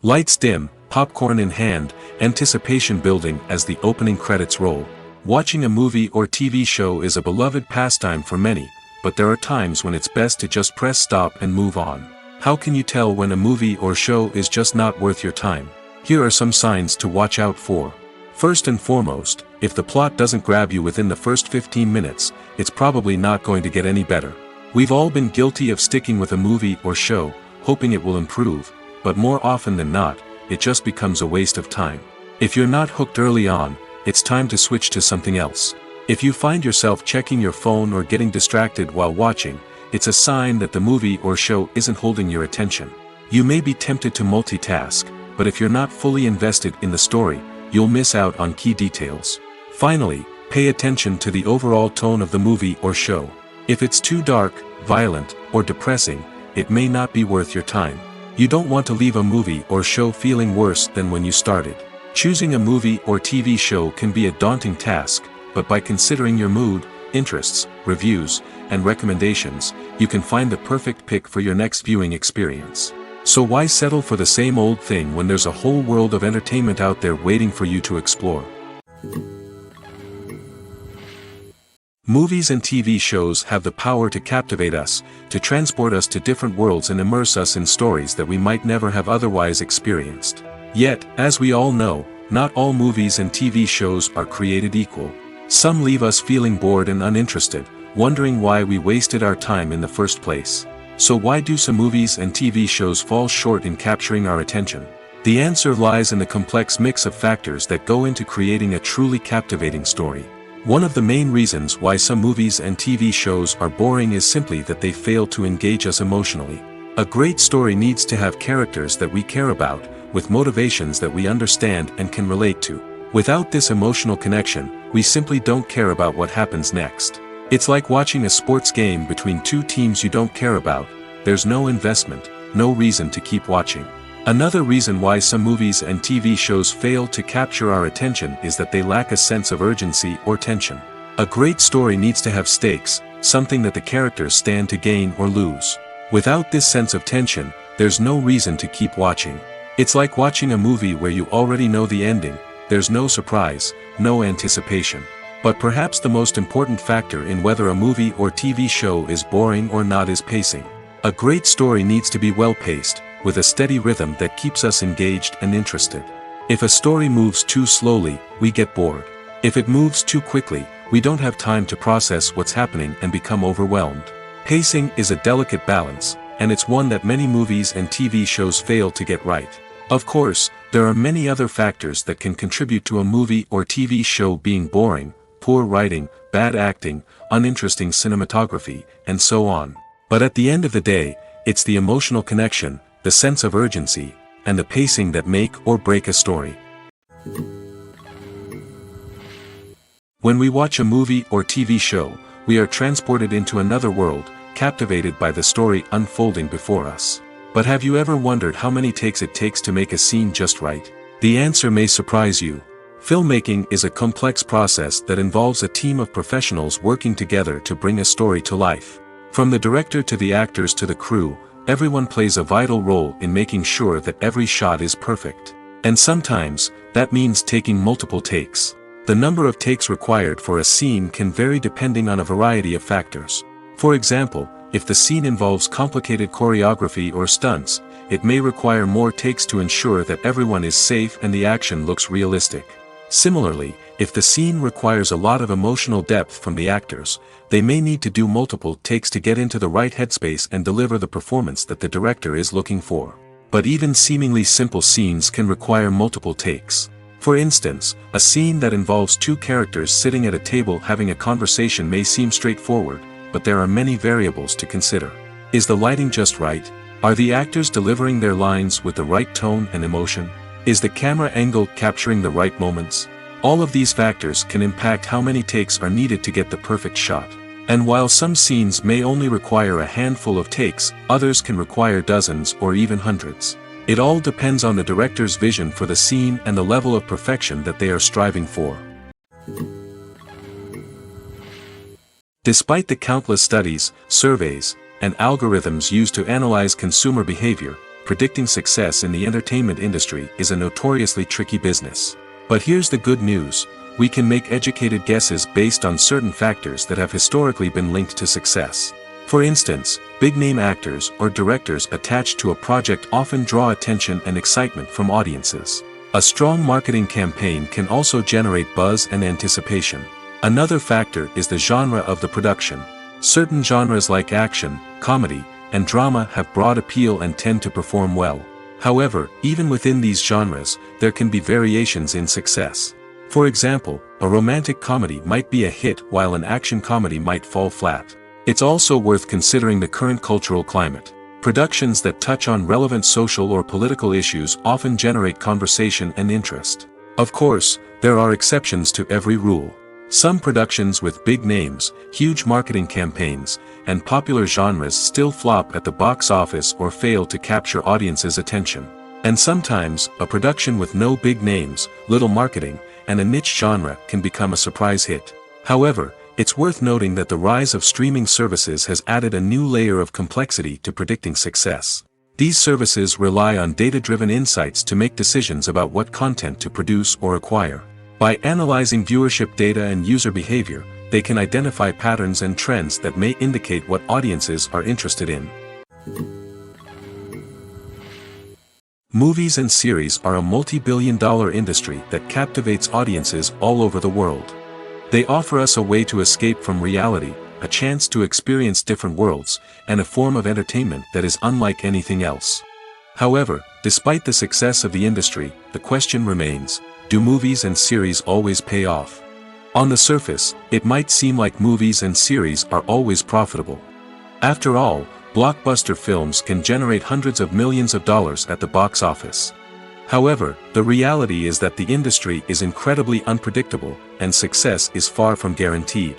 Lights dim, popcorn in hand, anticipation building as the opening credits roll. Watching a movie or TV show is a beloved pastime for many, but there are times when it's best to just press stop and move on. How can you tell when a movie or show is just not worth your time? Here are some signs to watch out for. First and foremost, if the plot doesn't grab you within the first 15 minutes, it's probably not going to get any better. We've all been guilty of sticking with a movie or show, hoping it will improve, but more often than not, it just becomes a waste of time. If you're not hooked early on, it's time to switch to something else. If you find yourself checking your phone or getting distracted while watching, it's a sign that the movie or show isn't holding your attention. You may be tempted to multitask, but if you're not fully invested in the story, you'll miss out on key details. Finally, pay attention to the overall tone of the movie or show. If it's too dark, violent, or depressing, it may not be worth your time. You don't want to leave a movie or show feeling worse than when you started. Choosing a movie or TV show can be a daunting task, but by considering your mood, interests, reviews, and recommendations, you can find the perfect pick for your next viewing experience. So why settle for the same old thing when there's a whole world of entertainment out there waiting for you to explore? Movies and TV shows have the power to captivate us, to transport us to different worlds and immerse us in stories that we might never have otherwise experienced. Yet, as we all know, not all movies and TV shows are created equal. Some leave us feeling bored and uninterested, wondering why we wasted our time in the first place. So why do some movies and TV shows fall short in capturing our attention? The answer lies in the complex mix of factors that go into creating a truly captivating story. One of the main reasons why some movies and TV shows are boring is simply that they fail to engage us emotionally. A great story needs to have characters that we care about, with motivations that we understand and can relate to. Without this emotional connection, we simply don't care about what happens next. It's like watching a sports game between two teams you don't care about. There's no investment, no reason to keep watching. Another reason why some movies and TV shows fail to capture our attention is that they lack a sense of urgency or tension. A great story needs to have stakes, something that the characters stand to gain or lose. Without this sense of tension, there's no reason to keep watching. It's like watching a movie where you already know the ending. There's no surprise, no anticipation. But perhaps the most important factor in whether a movie or TV show is boring or not is pacing. A great story needs to be well-paced, with a steady rhythm that keeps us engaged and interested. If a story moves too slowly, we get bored. If it moves too quickly, we don't have time to process what's happening and become overwhelmed. Pacing is a delicate balance, and it's one that many movies and TV shows fail to get right. Of course, there are many other factors that can contribute to a movie or TV show being boring: poor writing, bad acting, uninteresting cinematography, and so on. But at the end of the day, it's the emotional connection, the sense of urgency, and the pacing that make or break a story. When we watch a movie or TV show, we are transported into another world, captivated by the story unfolding before us. But have you ever wondered how many takes it takes to make a scene just right? The answer may surprise you. Filmmaking is a complex process that involves a team of professionals working together to bring a story to life. From the director to the actors to the crew, everyone plays a vital role in making sure that every shot is perfect. And sometimes, that means taking multiple takes. The number of takes required for a scene can vary depending on a variety of factors. For example, if the scene involves complicated choreography or stunts, it may require more takes to ensure that everyone is safe and the action looks realistic. Similarly, if the scene requires a lot of emotional depth from the actors, they may need to do multiple takes to get into the right headspace and deliver the performance that the director is looking for. But even seemingly simple scenes can require multiple takes. For instance, a scene that involves two characters sitting at a table having a conversation may seem straightforward, but there are many variables to consider. Is the lighting just right? Are the actors delivering their lines with the right tone and emotion? Is the camera angle capturing the right moments? All of these factors can impact how many takes are needed to get the perfect shot. And while some scenes may only require a handful of takes, others can require dozens or even hundreds. It all depends on the director's vision for the scene and the level of perfection that they are striving for. Despite the countless studies, surveys, and algorithms used to analyze consumer behavior, predicting success in the entertainment industry is a notoriously tricky business. But here's the good news: we can make educated guesses based on certain factors that have historically been linked to success. For instance, big-name actors or directors attached to a project often draw attention and excitement from audiences. A strong marketing campaign can also generate buzz and anticipation. Another factor is the genre of the production. Certain genres like action, comedy, and drama have broad appeal and tend to perform well. However, even within these genres, there can be variations in success. For example, a romantic comedy might be a hit while an action comedy might fall flat. It's also worth considering the current cultural climate. Productions that touch on relevant social or political issues often generate conversation and interest. Of course, there are exceptions to every rule. Some productions with big names, huge marketing campaigns, and popular genres still flop at the box office or fail to capture audiences' attention. And sometimes, a production with no big names, little marketing, and a niche genre can become a surprise hit. However, it's worth noting that the rise of streaming services has added a new layer of complexity to predicting success. These services rely on data-driven insights to make decisions about what content to produce or acquire. By analyzing viewership data and user behavior, they can identify patterns and trends that may indicate what audiences are interested in. Movies and series are a multi-billion-dollar industry that captivates audiences all over the world. They offer us a way to escape from reality, a chance to experience different worlds, and a form of entertainment that is unlike anything else. However, despite the success of the industry, the question remains: do movies and series always pay off? On the surface, it might seem like movies and series are always profitable. After all, blockbuster films can generate hundreds of millions of dollars at the box office. However, the reality is that the industry is incredibly unpredictable, and success is far from guaranteed.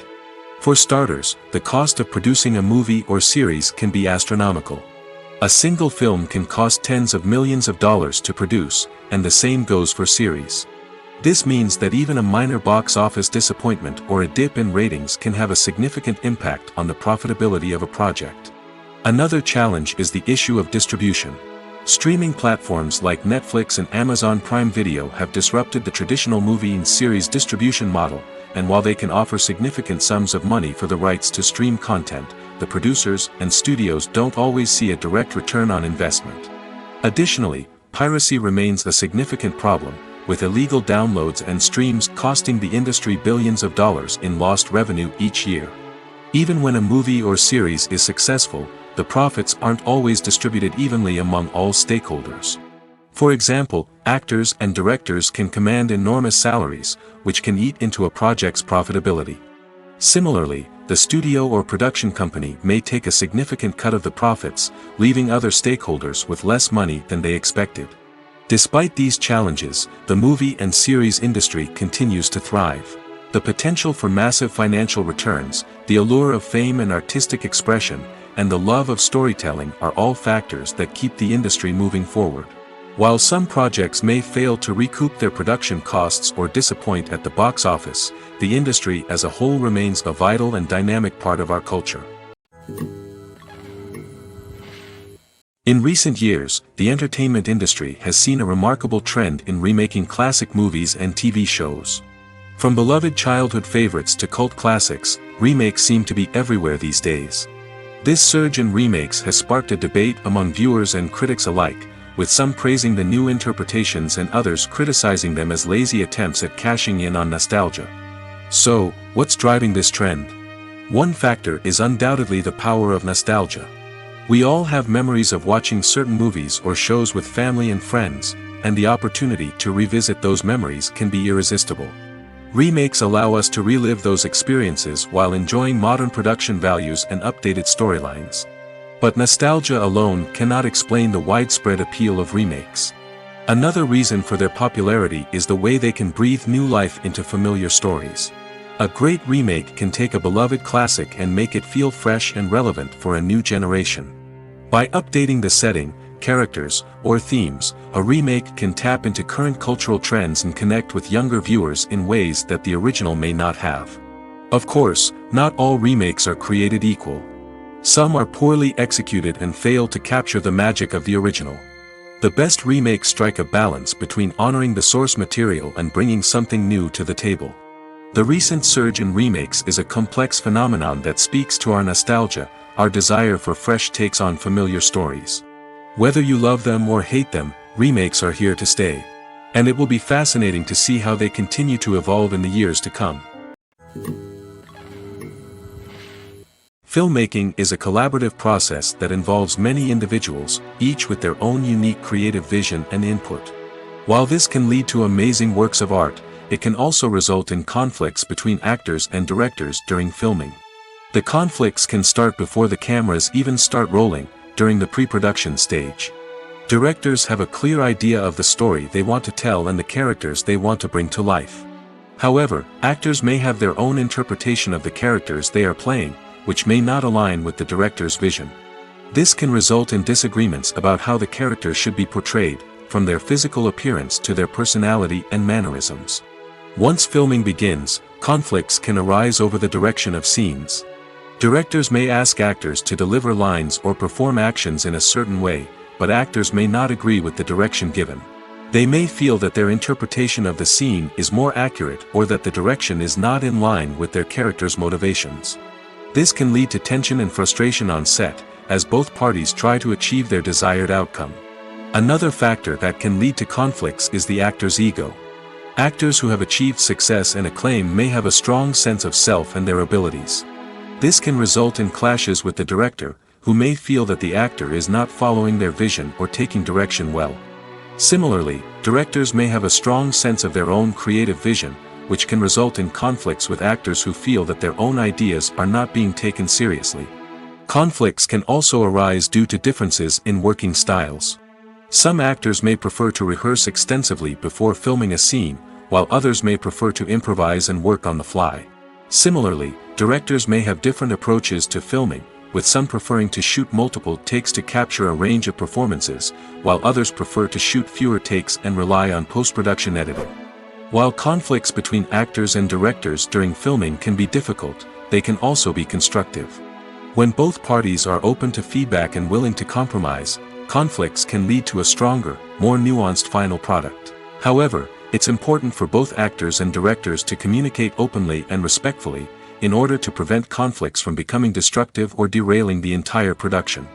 For starters, the cost of producing a movie or series can be astronomical. A single film can cost tens of millions of dollars to produce, and the same goes for series. This means that even a minor box office disappointment or a dip in ratings can have a significant impact on the profitability of a project. Another challenge is the issue of distribution. Streaming platforms like Netflix and Amazon Prime Video have disrupted the traditional movie and series distribution model, and while they can offer significant sums of money for the rights to stream content, the producers and studios don't always see a direct return on investment. Additionally, piracy remains a significant problem, with illegal downloads and streams costing the industry billions of dollars in lost revenue each year. Even when a movie or series is successful, the profits aren't always distributed evenly among all stakeholders. For example, actors and directors can command enormous salaries, which can eat into a project's profitability. Similarly, the studio or production company may take a significant cut of the profits, leaving other stakeholders with less money than they expected. Despite these challenges, the movie and series industry continues to thrive. The potential for massive financial returns, the allure of fame and artistic expression, and the love of storytelling are all factors that keep the industry moving forward. While some projects may fail to recoup their production costs or disappoint at the box office, the industry as a whole remains a vital and dynamic part of our culture. In recent years, the entertainment industry has seen a remarkable trend in remaking classic movies and TV shows. From beloved childhood favorites to cult classics, remakes seem to be everywhere these days. This surge in remakes has sparked a debate among viewers and critics alike, with some praising the new interpretations and others criticizing them as lazy attempts at cashing in on nostalgia. So, what's driving this trend? One factor is undoubtedly the power of nostalgia. We all have memories of watching certain movies or shows with family and friends, and the opportunity to revisit those memories can be irresistible. Remakes allow us to relive those experiences while enjoying modern production values and updated storylines. But nostalgia alone cannot explain the widespread appeal of remakes. Another reason for their popularity is the way they can breathe new life into familiar stories. A great remake can take a beloved classic and make it feel fresh and relevant for a new generation. By updating the setting, characters, or themes, a remake can tap into current cultural trends and connect with younger viewers in ways that the original may not have. Of course, not all remakes are created equal. Some are poorly executed and fail to capture the magic of the original. The best remakes strike a balance between honoring the source material and bringing something new to the table. The recent surge in remakes is a complex phenomenon that speaks to our nostalgia, our desire for fresh takes on familiar stories. Whether you love them or hate them, remakes are here to stay. And it will be fascinating to see how they continue to evolve in the years to come. Filmmaking is a collaborative process that involves many individuals, each with their own unique creative vision and input. While this can lead to amazing works of art, it can also result in conflicts between actors and directors during filming. The conflicts can start before the cameras even start rolling, during the pre-production stage. Directors have a clear idea of the story they want to tell and the characters they want to bring to life. However, actors may have their own interpretation of the characters they are playing, which may not align with the director's vision. This can result in disagreements about how the characters should be portrayed, from their physical appearance to their personality and mannerisms. Once filming begins, conflicts can arise over the direction of scenes. Directors may ask actors to deliver lines or perform actions in a certain way, but actors may not agree with the direction given. They may feel that their interpretation of the scene is more accurate or that the direction is not in line with their character's motivations. This can lead to tension and frustration on set, as both parties try to achieve their desired outcome. Another factor that can lead to conflicts is the actor's ego. Actors who have achieved success and acclaim may have a strong sense of self and their abilities. This can result in clashes with the director, who may feel that the actor is not following their vision or taking direction well. Similarly, directors may have a strong sense of their own creative vision, which can result in conflicts with actors who feel that their own ideas are not being taken seriously. Conflicts can also arise due to differences in working styles. Some actors may prefer to rehearse extensively before filming a scene, while others may prefer to improvise and work on the fly. Similarly, directors may have different approaches to filming, with some preferring to shoot multiple takes to capture a range of performances, while others prefer to shoot fewer takes and rely on post-production editing. While conflicts between actors and directors during filming can be difficult, they can also be constructive. When both parties are open to feedback and willing to compromise, conflicts can lead to a stronger, more nuanced final product. However, it's important for both actors and directors to communicate openly and respectfully, in order to prevent conflicts from becoming destructive or derailing the entire production.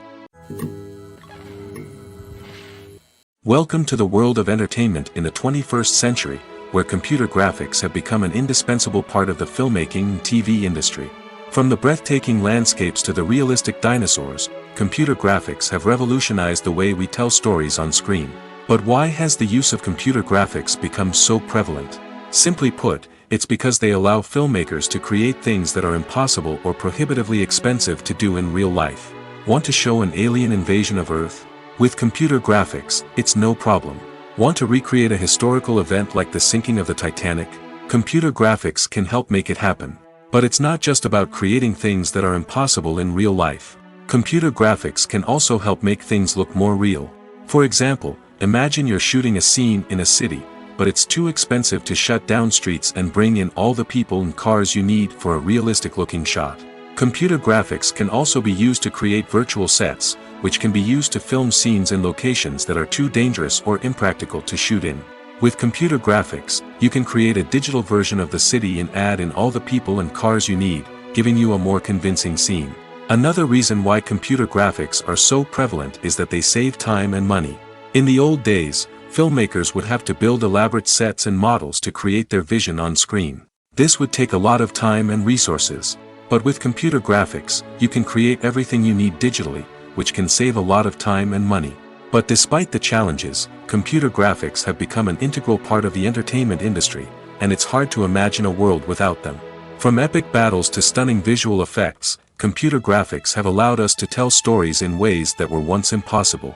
Welcome to the world of entertainment in the 21st century, where computer graphics have become an indispensable part of the filmmaking and TV industry. From the breathtaking landscapes to the realistic dinosaurs, computer graphics have revolutionized the way we tell stories on screen. But why has the use of computer graphics become so prevalent? Simply put, it's because they allow filmmakers to create things that are impossible or prohibitively expensive to do in real life. Want to show an alien invasion of Earth? With computer graphics, it's no problem. Want to recreate a historical event like the sinking of the Titanic? Computer graphics can help make it happen. But it's not just about creating things that are impossible in real life. Computer graphics can also help make things look more real. For example, imagine you're shooting a scene in a city, but it's too expensive to shut down streets and bring in all the people and cars you need for a realistic-looking shot. Computer graphics can also be used to create virtual sets, which can be used to film scenes in locations that are too dangerous or impractical to shoot in. With computer graphics, you can create a digital version of the city and add in all the people and cars you need, giving you a more convincing scene. Another reason why computer graphics are so prevalent is that they save time and money. In the old days, filmmakers would have to build elaborate sets and models to create their vision on screen. This would take a lot of time and resources. But with computer graphics, you can create everything you need digitally, which can save a lot of time and money. But despite the challenges, computer graphics have become an integral part of the entertainment industry, and it's hard to imagine a world without them. From epic battles to stunning visual effects, computer graphics have allowed us to tell stories in ways that were once impossible.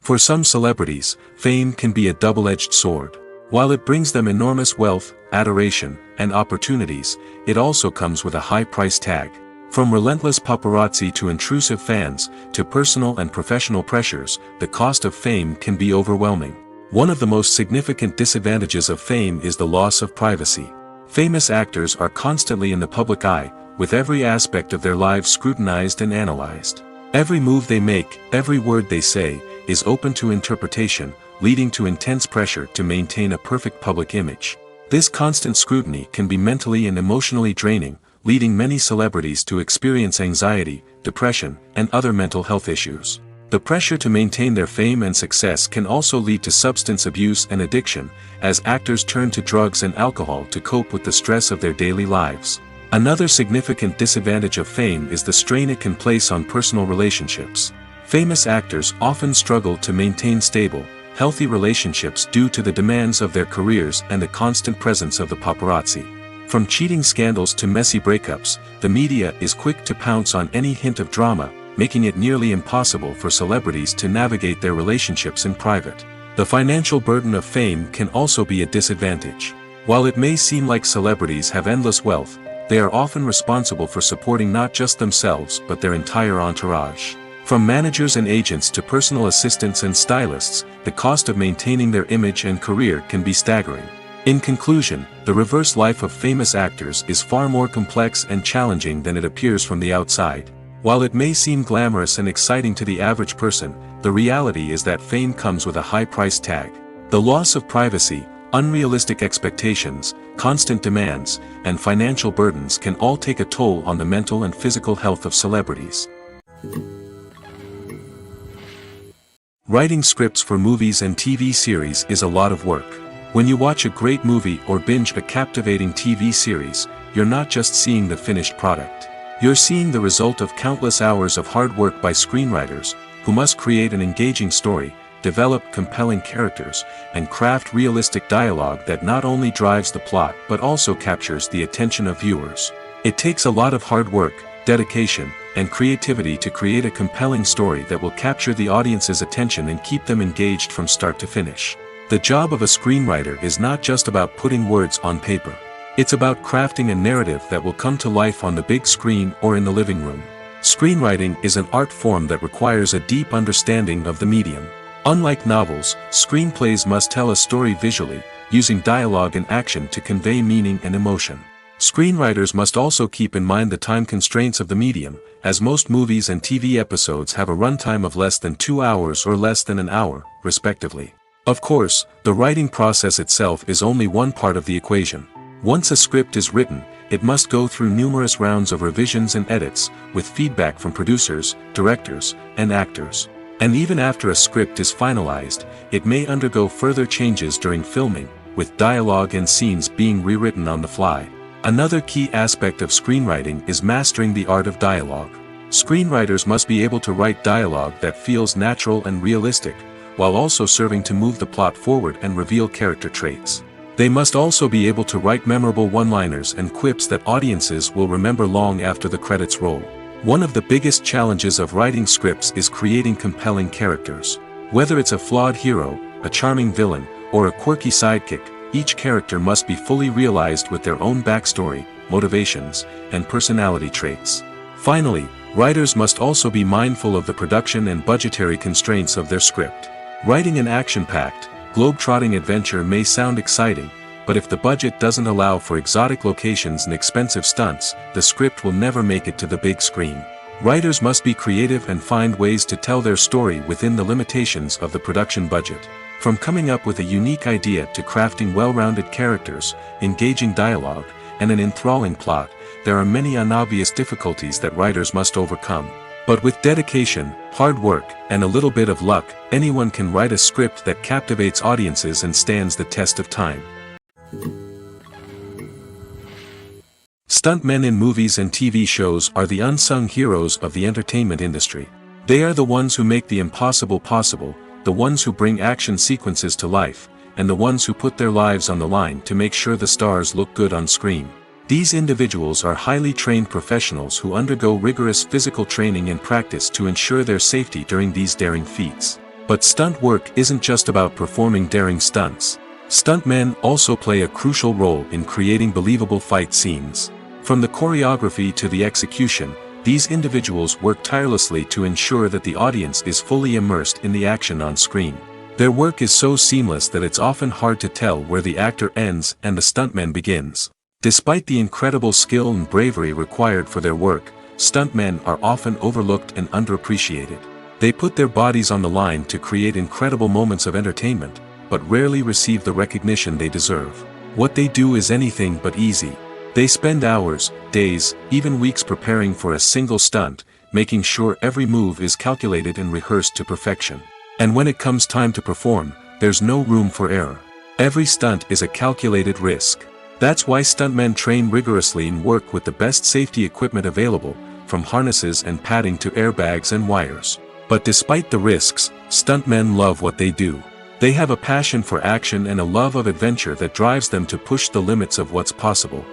For some celebrities, fame can be a double-edged sword. While it brings them enormous wealth, adoration, and opportunities, it also comes with a high price tag. From relentless paparazzi to intrusive fans, to personal and professional pressures, the cost of fame can be overwhelming. One of the most significant disadvantages of fame is the loss of privacy. Famous actors are constantly in the public eye, with every aspect of their lives scrutinized and analyzed. Every move they make, every word they say, is open to interpretation, leading to intense pressure to maintain a perfect public image. This constant scrutiny can be mentally and emotionally draining, leading many celebrities to experience anxiety, depression, and other mental health issues. The pressure to maintain their fame and success can also lead to substance abuse and addiction, as actors turn to drugs and alcohol to cope with the stress of their daily lives. Another significant disadvantage of fame is the strain it can place on personal relationships. Famous actors often struggle to maintain stable, healthy relationships due to the demands of their careers and the constant presence of the paparazzi. From cheating scandals to messy breakups, the media is quick to pounce on any hint of drama, making it nearly impossible for celebrities to navigate their relationships in private. The financial burden of fame can also be a disadvantage. While it may seem like celebrities have endless wealth, they are often responsible for supporting not just themselves but their entire entourage. From managers and agents to personal assistants and stylists, the cost of maintaining their image and career can be staggering. In conclusion, the reverse life of famous actors is far more complex and challenging than it appears from the outside. While it may seem glamorous and exciting to the average person, the reality is that fame comes with a high price tag. The loss of privacy, unrealistic expectations, constant demands, and financial burdens can all take a toll on the mental and physical health of celebrities. Writing scripts for movies and TV series is a lot of work. When you watch a great movie or binge a captivating TV series, you're not just seeing the finished product. You're seeing the result of countless hours of hard work by screenwriters, who must create an engaging story, develop compelling characters, and craft realistic dialogue that not only drives the plot but also captures the attention of viewers. It takes a lot of hard work, dedication, and creativity to create a compelling story that will capture the audience's attention and keep them engaged from start to finish. The job of a screenwriter is not just about putting words on paper. It's about crafting a narrative that will come to life on the big screen or in the living room. Screenwriting is an art form that requires a deep understanding of the medium. Unlike novels, screenplays must tell a story visually, using dialogue and action to convey meaning and emotion. Screenwriters must also keep in mind the time constraints of the medium, as most movies and TV episodes have a runtime of less than 2 hours or less than an hour, respectively. Of course, the writing process itself is only one part of the equation. Once a script is written, it must go through numerous rounds of revisions and edits, with feedback from producers, directors, and actors. And even after a script is finalized, it may undergo further changes during filming, with dialogue and scenes being rewritten on the fly. Another key aspect of screenwriting is mastering the art of dialogue. Screenwriters must be able to write dialogue that feels natural and realistic, while also serving to move the plot forward and reveal character traits. They must also be able to write memorable one-liners and quips that audiences will remember long after the credits roll. One of the biggest challenges of writing scripts is creating compelling characters. Whether it's a flawed hero, a charming villain, or a quirky sidekick, each character must be fully realized with their own backstory, motivations, and personality traits. Finally, writers must also be mindful of the production and budgetary constraints of their script. Writing an action-packed, globe-trotting adventure may sound exciting, but if the budget doesn't allow for exotic locations and expensive stunts, the script will never make it to the big screen. Writers must be creative and find ways to tell their story within the limitations of the production budget. From coming up with a unique idea to crafting well-rounded characters, engaging dialogue, and an enthralling plot, there are many unobvious difficulties that writers must overcome. But with dedication, hard work, and a little bit of luck, anyone can write a script that captivates audiences and stands the test of time. Stuntmen in movies and TV shows are the unsung heroes of the entertainment industry. They are the ones who make the impossible possible, the ones who bring action sequences to life, and the ones who put their lives on the line to make sure the stars look good on screen. These individuals are highly trained professionals who undergo rigorous physical training and practice to ensure their safety during these daring feats. But stunt work isn't just about performing daring stunts. Stuntmen also play a crucial role in creating believable fight scenes. From the choreography to the execution, these individuals work tirelessly to ensure that the audience is fully immersed in the action on screen. Their work is so seamless that it's often hard to tell where the actor ends and the stuntman begins. Despite the incredible skill and bravery required for their work, stuntmen are often overlooked and underappreciated. They put their bodies on the line to create incredible moments of entertainment, but rarely receive the recognition they deserve. What they do is anything but easy. They spend hours, days, even weeks preparing for a single stunt, making sure every move is calculated and rehearsed to perfection. And when it comes time to perform, there's no room for error. Every stunt is a calculated risk. That's why stuntmen train rigorously and work with the best safety equipment available, from harnesses and padding to airbags and wires. But despite the risks, stuntmen love what they do. They have a passion for action and a love of adventure that drives them to push the limits of what's possible.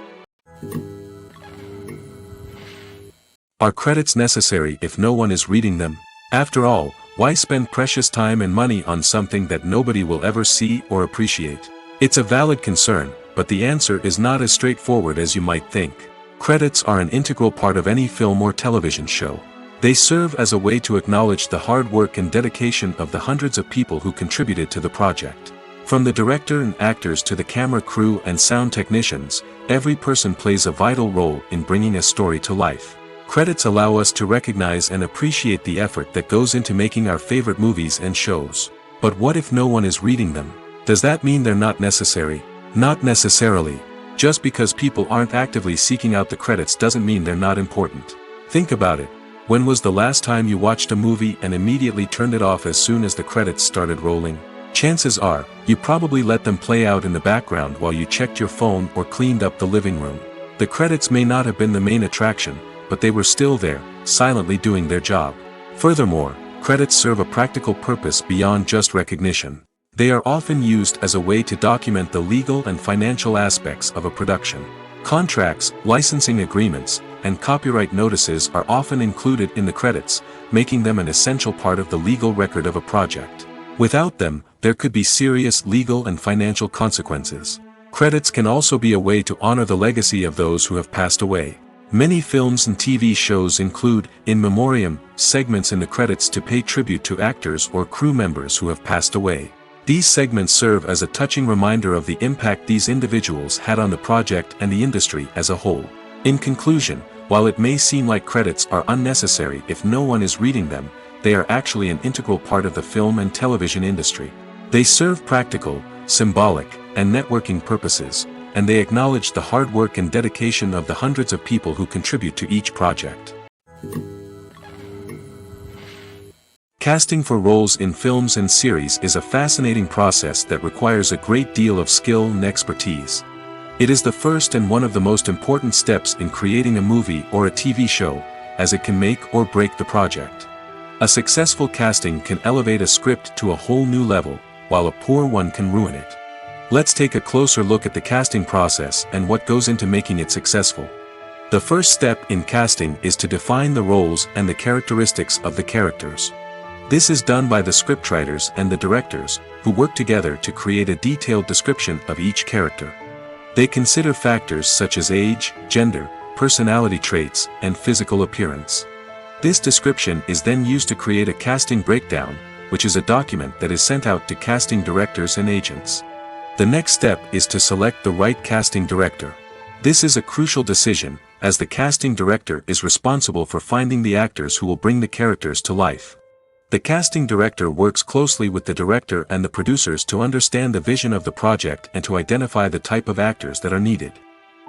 Are credits necessary if no one is reading them? After all, why spend precious time and money on something that nobody will ever see or appreciate? It's a valid concern, but the answer is not as straightforward as you might think. Credits are an integral part of any film or television show. They serve as a way to acknowledge the hard work and dedication of the hundreds of people who contributed to the project. From the director and actors to the camera crew and sound technicians, every person plays a vital role in bringing a story to life. Credits allow us to recognize and appreciate the effort that goes into making our favorite movies and shows. But what if no one is reading them? Does that mean they're not necessary? Not necessarily. Just because people aren't actively seeking out the credits doesn't mean they're not important. Think about it. When was the last time you watched a movie and immediately turned it off as soon as the credits started rolling? Chances are, you probably let them play out in the background while you checked your phone or cleaned up the living room. The credits may not have been the main attraction, but they were still there, silently doing their job. Furthermore, credits serve a practical purpose beyond just recognition. They are often used as a way to document the legal and financial aspects of a production. Contracts, licensing agreements, and copyright notices are often included in the credits, making them an essential part of the legal record of a project. Without them, there could be serious legal and financial consequences. Credits can also be a way to honor the legacy of those who have passed away. Many films and TV shows include, in memoriam, segments in the credits to pay tribute to actors or crew members who have passed away. These segments serve as a touching reminder of the impact these individuals had on the project and the industry as a whole. In conclusion, while it may seem like credits are unnecessary if no one is reading them, they are actually an integral part of the film and television industry. They serve practical, symbolic, and networking purposes, and they acknowledge the hard work and dedication of the hundreds of people who contribute to each project. Casting for roles in films and series is a fascinating process that requires a great deal of skill and expertise. It is the first and one of the most important steps in creating a movie or a TV show, as it can make or break the project. A successful casting can elevate a script to a whole new level, while a poor one can ruin it. Let's take a closer look at the casting process and what goes into making it successful. The first step in casting is to define the roles and the characteristics of the characters. This is done by the scriptwriters and the directors, who work together to create a detailed description of each character. They consider factors such as age, gender, personality traits, and physical appearance. This description is then used to create a casting breakdown, which is a document that is sent out to casting directors and agents. The next step is to select the right casting director. This is a crucial decision, as the casting director is responsible for finding the actors who will bring the characters to life. The casting director works closely with the director and the producers to understand the vision of the project and to identify the type of actors that are needed.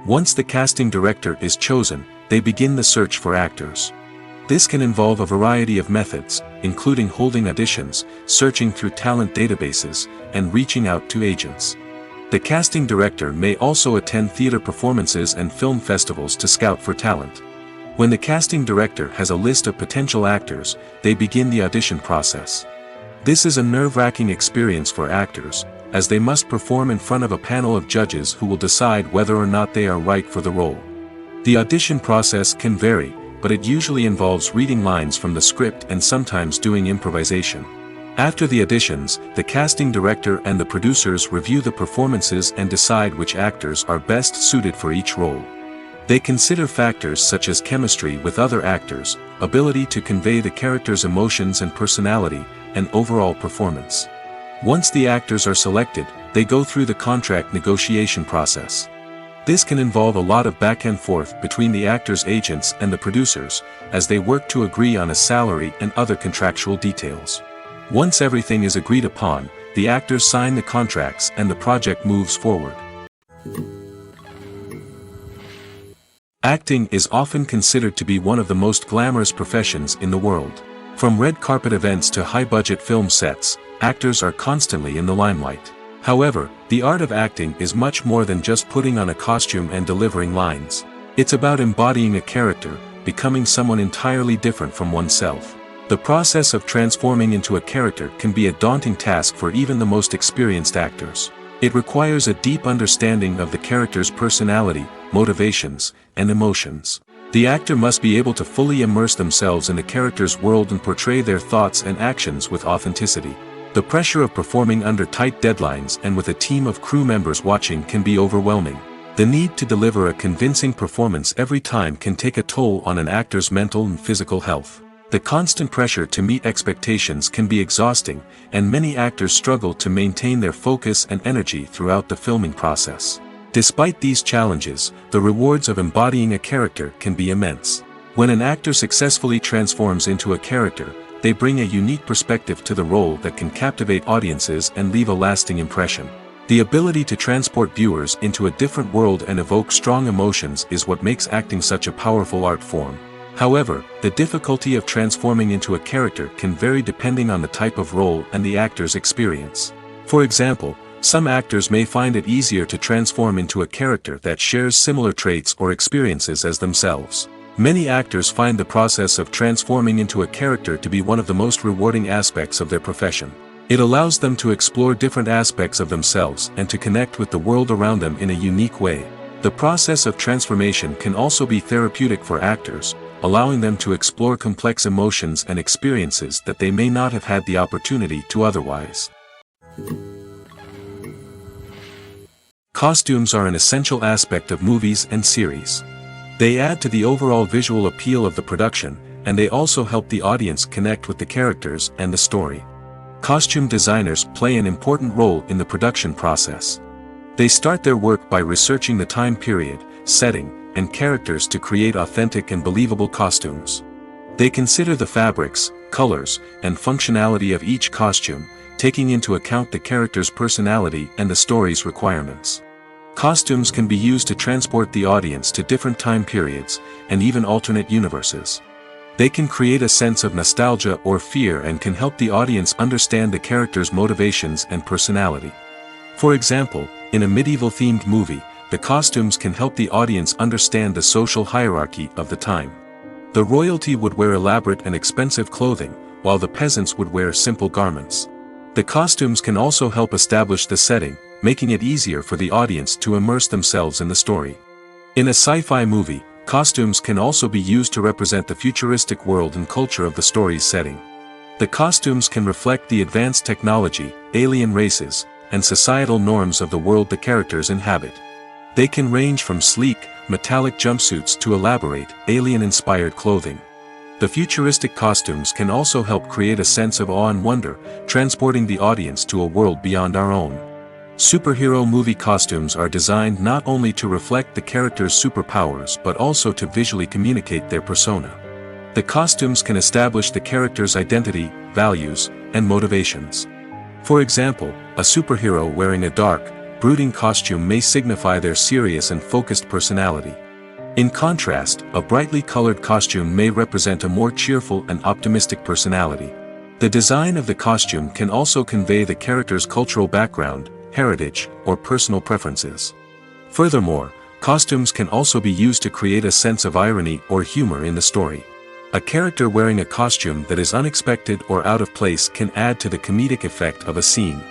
Once the casting director is chosen, they begin the search for actors. This can involve a variety of methods, including holding auditions, searching through talent databases, and reaching out to agents. The casting director may also attend theater performances and film festivals to scout for talent. When the casting director has a list of potential actors, they begin the audition process. This is a nerve-wracking experience for actors, as they must perform in front of a panel of judges who will decide whether or not they are right for the role. The audition process can vary, but it usually involves reading lines from the script and sometimes doing improvisation. After the auditions, the casting director and the producers review the performances and decide which actors are best suited for each role. They consider factors such as chemistry with other actors, ability to convey the character's emotions and personality, and overall performance. Once the actors are selected, they go through the contract negotiation process. This can involve a lot of back and forth between the actors' agents and the producers, as they work to agree on a salary and other contractual details. Once everything is agreed upon, the actors sign the contracts and the project moves forward. Acting is often considered to be one of the most glamorous professions in the world. From red carpet events to high-budget film sets, actors are constantly in the limelight. However, the art of acting is much more than just putting on a costume and delivering lines. It's about embodying a character, becoming someone entirely different from oneself. The process of transforming into a character can be a daunting task for even the most experienced actors. It requires a deep understanding of the character's personality, motivations, and emotions. The actor must be able to fully immerse themselves in the character's world and portray their thoughts and actions with authenticity. The pressure of performing under tight deadlines and with a team of crew members watching can be overwhelming. The need to deliver a convincing performance every time can take a toll on an actor's mental and physical health. The constant pressure to meet expectations can be exhausting, and many actors struggle to maintain their focus and energy throughout the filming process. Despite these challenges, the rewards of embodying a character can be immense. When an actor successfully transforms into a character, they bring a unique perspective to the role that can captivate audiences and leave a lasting impression. The ability to transport viewers into a different world and evoke strong emotions is what makes acting such a powerful art form. However, the difficulty of transforming into a character can vary depending on the type of role and the actor's experience. For example, some actors may find it easier to transform into a character that shares similar traits or experiences as themselves. Many actors find the process of transforming into a character to be one of the most rewarding aspects of their profession. It allows them to explore different aspects of themselves and to connect with the world around them in a unique way. The process of transformation can also be therapeutic for actors, allowing them to explore complex emotions and experiences that they may not have had the opportunity to otherwise. Costumes are an essential aspect of movies and series. They add to the overall visual appeal of the production, and they also help the audience connect with the characters and the story. Costume designers play an important role in the production process. They start their work by researching the time period, setting, and characters to create authentic and believable costumes. They consider the fabrics, colors, and functionality of each costume, taking into account the character's personality and the story's requirements. Costumes can be used to transport the audience to different time periods, and even alternate universes. They can create a sense of nostalgia or fear and can help the audience understand the character's motivations and personality. For example, in a medieval-themed movie, the costumes can help the audience understand the social hierarchy of the time. The royalty would wear elaborate and expensive clothing, while the peasants would wear simple garments. The costumes can also help establish the setting, making it easier for the audience to immerse themselves in the story. In a sci-fi movie, costumes can also be used to represent the futuristic world and culture of the story's setting. The costumes can reflect the advanced technology, alien races, and societal norms of the world the characters inhabit. They can range from sleek, metallic jumpsuits to elaborate, alien-inspired clothing. The futuristic costumes can also help create a sense of awe and wonder, transporting the audience to a world beyond our own. Superhero movie costumes are designed not only to reflect the character's superpowers but also to visually communicate their persona. The costumes can establish the character's identity, values, and motivations. For example, a superhero wearing a dark, brooding costume may signify their serious and focused personality. In contrast, a brightly colored costume may represent a more cheerful and optimistic personality. The design of the costume can also convey the character's cultural background, heritage, or personal preferences. Furthermore, costumes can also be used to create a sense of irony or humor in the story. A character wearing a costume that is unexpected or out of place can add to the comedic effect of a scene.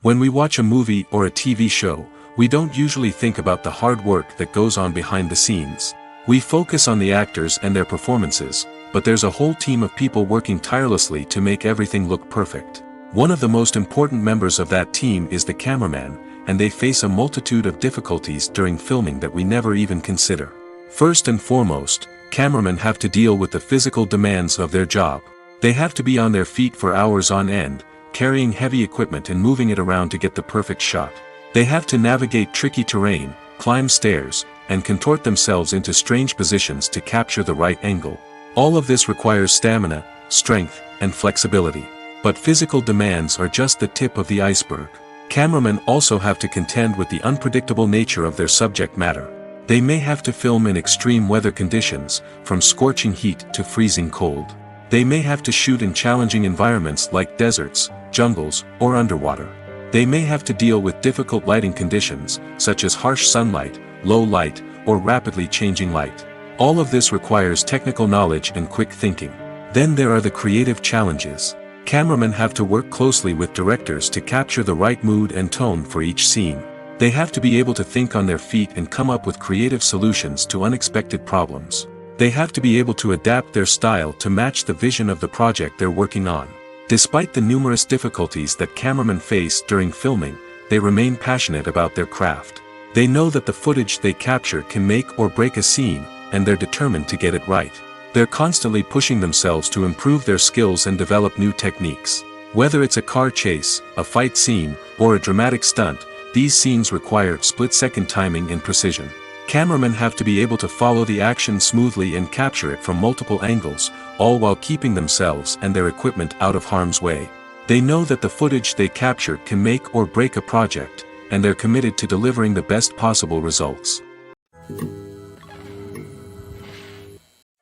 When we watch a movie or a TV show, we don't usually think about the hard work that goes on behind the scenes. We focus on the actors and their performances, but there's a whole team of people working tirelessly to make everything look perfect. One of the most important members of that team is the cameraman, and they face a multitude of difficulties during filming that we never even consider. First and foremost, cameramen have to deal with the physical demands of their job. They have to be on their feet for hours on end, carrying heavy equipment and moving it around to get the perfect shot. They have to navigate tricky terrain, climb stairs, and contort themselves into strange positions to capture the right angle. All of this requires stamina, strength, and flexibility. But physical demands are just the tip of the iceberg. Cameramen also have to contend with the unpredictable nature of their subject matter. They may have to film in extreme weather conditions, from scorching heat to freezing cold. They may have to shoot in challenging environments like deserts, jungles, or underwater. They may have to deal with difficult lighting conditions, such as harsh sunlight, low light, or rapidly changing light. All of this requires technical knowledge and quick thinking. Then there are the creative challenges. Cameramen have to work closely with directors to capture the right mood and tone for each scene. They have to be able to think on their feet and come up with creative solutions to unexpected problems. They have to be able to adapt their style to match the vision of the project they're working on. Despite the numerous difficulties that cameramen face during filming, they remain passionate about their craft. They know that the footage they capture can make or break a scene, and they're determined to get it right. They're constantly pushing themselves to improve their skills and develop new techniques. Whether it's a car chase, a fight scene, or a dramatic stunt, these scenes require split-second timing and precision. Cameramen have to be able to follow the action smoothly and capture it from multiple angles, all while keeping themselves and their equipment out of harm's way. They know that the footage they capture can make or break a project, and they're committed to delivering the best possible results.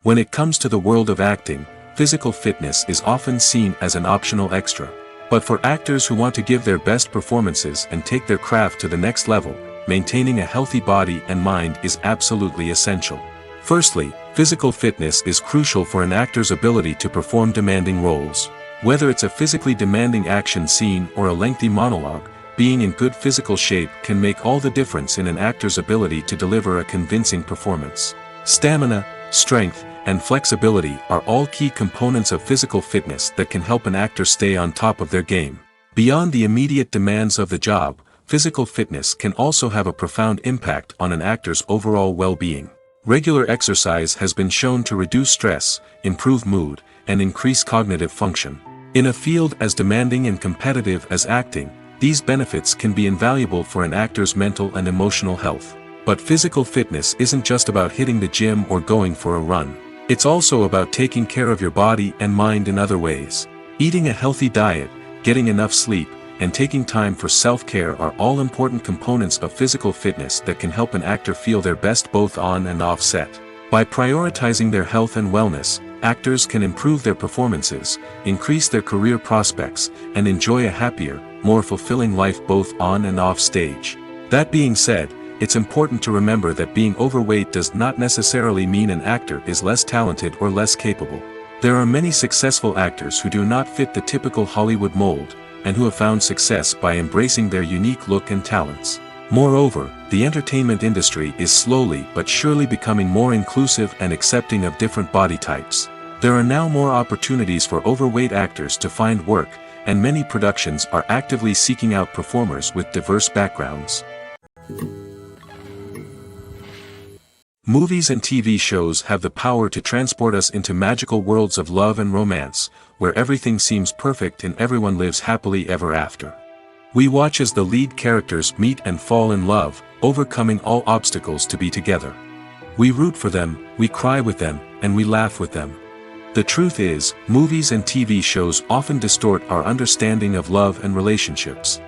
When it comes to the world of acting, physical fitness is often seen as an optional extra. But for actors who want to give their best performances and take their craft to the next level, maintaining a healthy body and mind is absolutely essential. Firstly, physical fitness is crucial for an actor's ability to perform demanding roles. Whether it's a physically demanding action scene or a lengthy monologue, being in good physical shape can make all the difference in an actor's ability to deliver a convincing performance. Stamina, strength, and flexibility are all key components of physical fitness that can help an actor stay on top of their game. Beyond the immediate demands of the job, physical fitness can also have a profound impact on an actor's overall well-being. Regular exercise has been shown to reduce stress, improve mood, and increase cognitive function. In a field as demanding and competitive as acting, these benefits can be invaluable for an actor's mental and emotional health. But physical fitness isn't just about hitting the gym or going for a run. It's also about taking care of your body and mind in other ways. Eating a healthy diet, getting enough sleep, and taking time for self-care are all important components of physical fitness that can help an actor feel their best both on and off set. By prioritizing their health and wellness, actors can improve their performances, increase their career prospects, and enjoy a happier, more fulfilling life both on and off stage. That being said, it's important to remember that being overweight does not necessarily mean an actor is less talented or less capable. There are many successful actors who do not fit the typical Hollywood mold, and who have found success by embracing their unique look and talents. Moreover, the entertainment industry is slowly but surely becoming more inclusive and accepting of different body types. There are now more opportunities for overweight actors to find work, and many productions are actively seeking out performers with diverse backgrounds. Movies and TV shows have the power to transport us into magical worlds of love and romance, where everything seems perfect and everyone lives happily ever after. We watch as the lead characters meet and fall in love, overcoming all obstacles to be together. We root for them, we cry with them, and we laugh with them. The truth is, movies and TV shows often distort our understanding of love and relationships.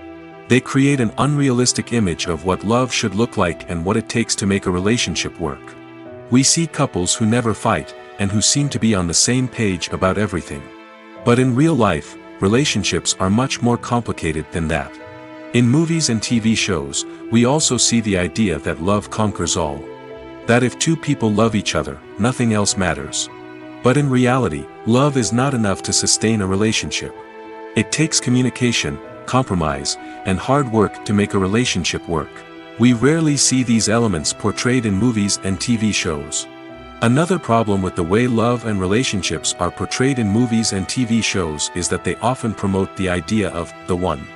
They create an unrealistic image of what love should look like and what it takes to make a relationship work. We see couples who never fight, and who seem to be on the same page about everything. But in real life, relationships are much more complicated than that. In movies and TV shows, we also see the idea that love conquers all. That if two people love each other, nothing else matters. But in reality, love is not enough to sustain a relationship. It takes communication, compromise, and hard work to make a relationship work. We rarely see these elements portrayed in movies and TV shows. Another problem with the way love and relationships are portrayed in movies and TV shows is that they often promote the idea of the one.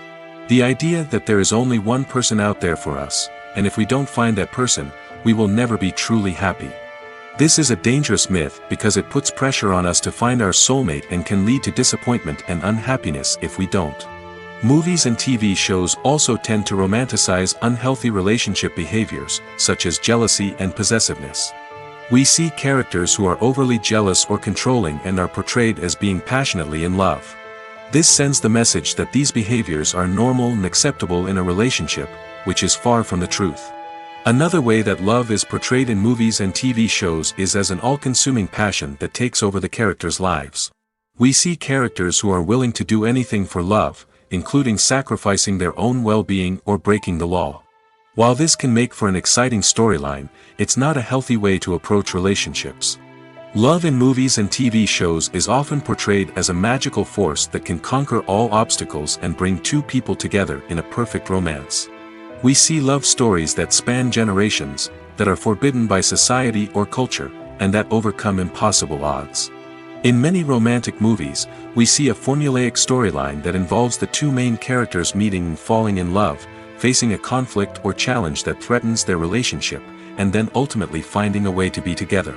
The idea that there is only one person out there for us, and if we don't find that person, we will never be truly happy. This is a dangerous myth because it puts pressure on us to find our soulmate and can lead to disappointment and unhappiness if we don't. Movies and TV shows also tend to romanticize unhealthy relationship behaviors, such as jealousy and possessiveness. We see characters who are overly jealous or controlling and are portrayed as being passionately in love. This sends the message that these behaviors are normal and acceptable in a relationship, which is far from the truth. Another way that love is portrayed in movies and TV shows is as an all-consuming passion that takes over the characters' lives. We see characters who are willing to do anything for love, including sacrificing their own well-being or breaking the law. While this can make for an exciting storyline, it's not a healthy way to approach relationships. Love in movies and TV shows is often portrayed as a magical force that can conquer all obstacles and bring two people together in a perfect romance. We see love stories that span generations, that are forbidden by society or culture, and that overcome impossible odds. In many romantic movies, we see a formulaic storyline that involves the two main characters meeting and falling in love, facing a conflict or challenge that threatens their relationship, and then ultimately finding a way to be together.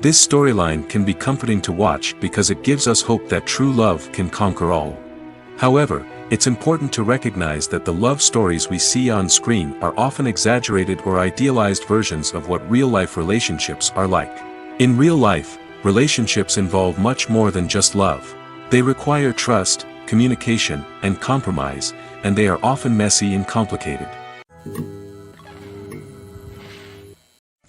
This storyline can be comforting to watch because it gives us hope that true love can conquer all. However, it's important to recognize that the love stories we see on screen are often exaggerated or idealized versions of what real-life relationships are like. In real life, relationships involve much more than just love. They require trust, communication, and compromise, and they are often messy and complicated.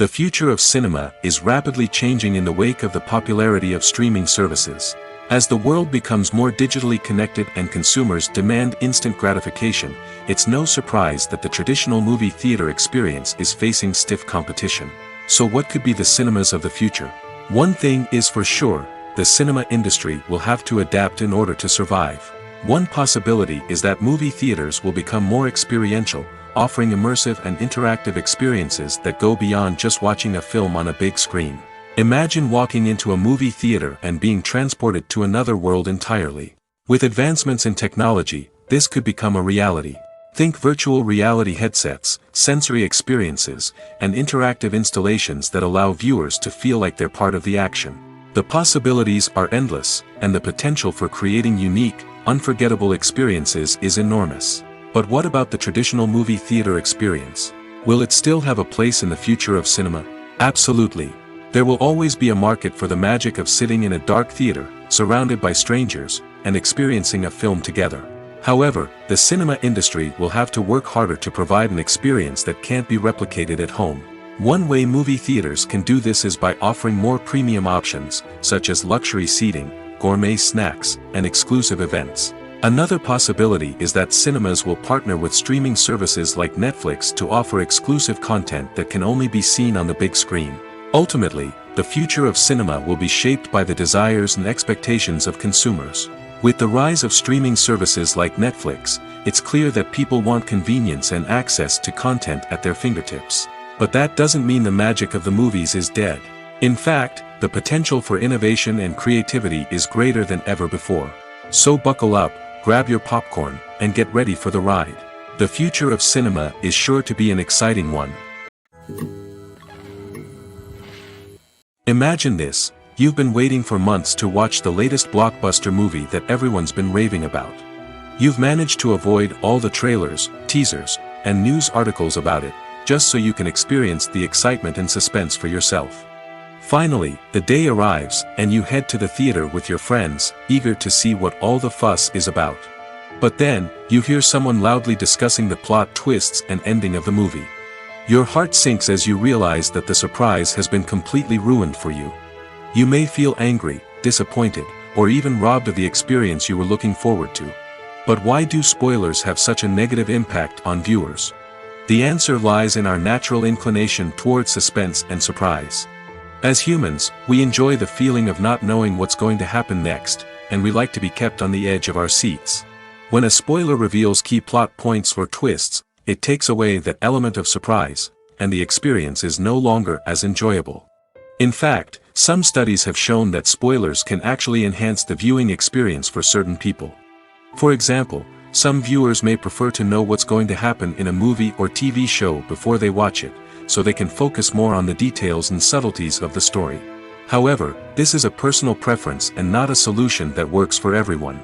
The future of cinema is rapidly changing in the wake of the popularity of streaming services. As the world becomes more digitally connected and consumers demand instant gratification, it's no surprise that the traditional movie theater experience is facing stiff competition. So what could be the cinemas of the future? One thing is for sure, the cinema industry will have to adapt in order to survive. One possibility is that movie theaters will become more experiential, offering immersive and interactive experiences that go beyond just watching a film on a big screen. Imagine walking into a movie theater and being transported to another world entirely. With advancements in technology, this could become a reality. Think virtual reality headsets, sensory experiences, and interactive installations that allow viewers to feel like they're part of the action. The possibilities are endless, and the potential for creating unique, unforgettable experiences is enormous. But what about the traditional movie theater experience? Will it still have a place in the future of cinema? Absolutely. There will always be a market for the magic of sitting in a dark theater, surrounded by strangers, and experiencing a film together. However, the cinema industry will have to work harder to provide an experience that can't be replicated at home. One way movie theaters can do this is by offering more premium options, such as luxury seating, gourmet snacks, and exclusive events. Another possibility is that cinemas will partner with streaming services like Netflix to offer exclusive content that can only be seen on the big screen. Ultimately, the future of cinema will be shaped by the desires and expectations of consumers. With the rise of streaming services like Netflix, it's clear that people want convenience and access to content at their fingertips. But that doesn't mean the magic of the movies is dead. In fact, the potential for innovation and creativity is greater than ever before. So buckle up, grab your popcorn, and get ready for the ride. The future of cinema is sure to be an exciting one. Imagine this: you've been waiting for months to watch the latest blockbuster movie that everyone's been raving about. You've managed to avoid all the trailers, teasers, and news articles about it, just so you can experience the excitement and suspense for yourself. Finally, the day arrives, and you head to the theater with your friends, eager to see what all the fuss is about. But then, you hear someone loudly discussing the plot twists and ending of the movie. Your heart sinks as you realize that the surprise has been completely ruined for you. You may feel angry, disappointed, or even robbed of the experience you were looking forward to. But why do spoilers have such a negative impact on viewers? The answer lies in our natural inclination towards suspense and surprise. As humans, we enjoy the feeling of not knowing what's going to happen next, and we like to be kept on the edge of our seats. When a spoiler reveals key plot points or twists, it takes away that element of surprise, and the experience is no longer as enjoyable. In fact, some studies have shown that spoilers can actually enhance the viewing experience for certain people. For example, some viewers may prefer to know what's going to happen in a movie or TV show before they watch it, so they can focus more on the details and subtleties of the story. However, this is a personal preference and not a solution that works for everyone.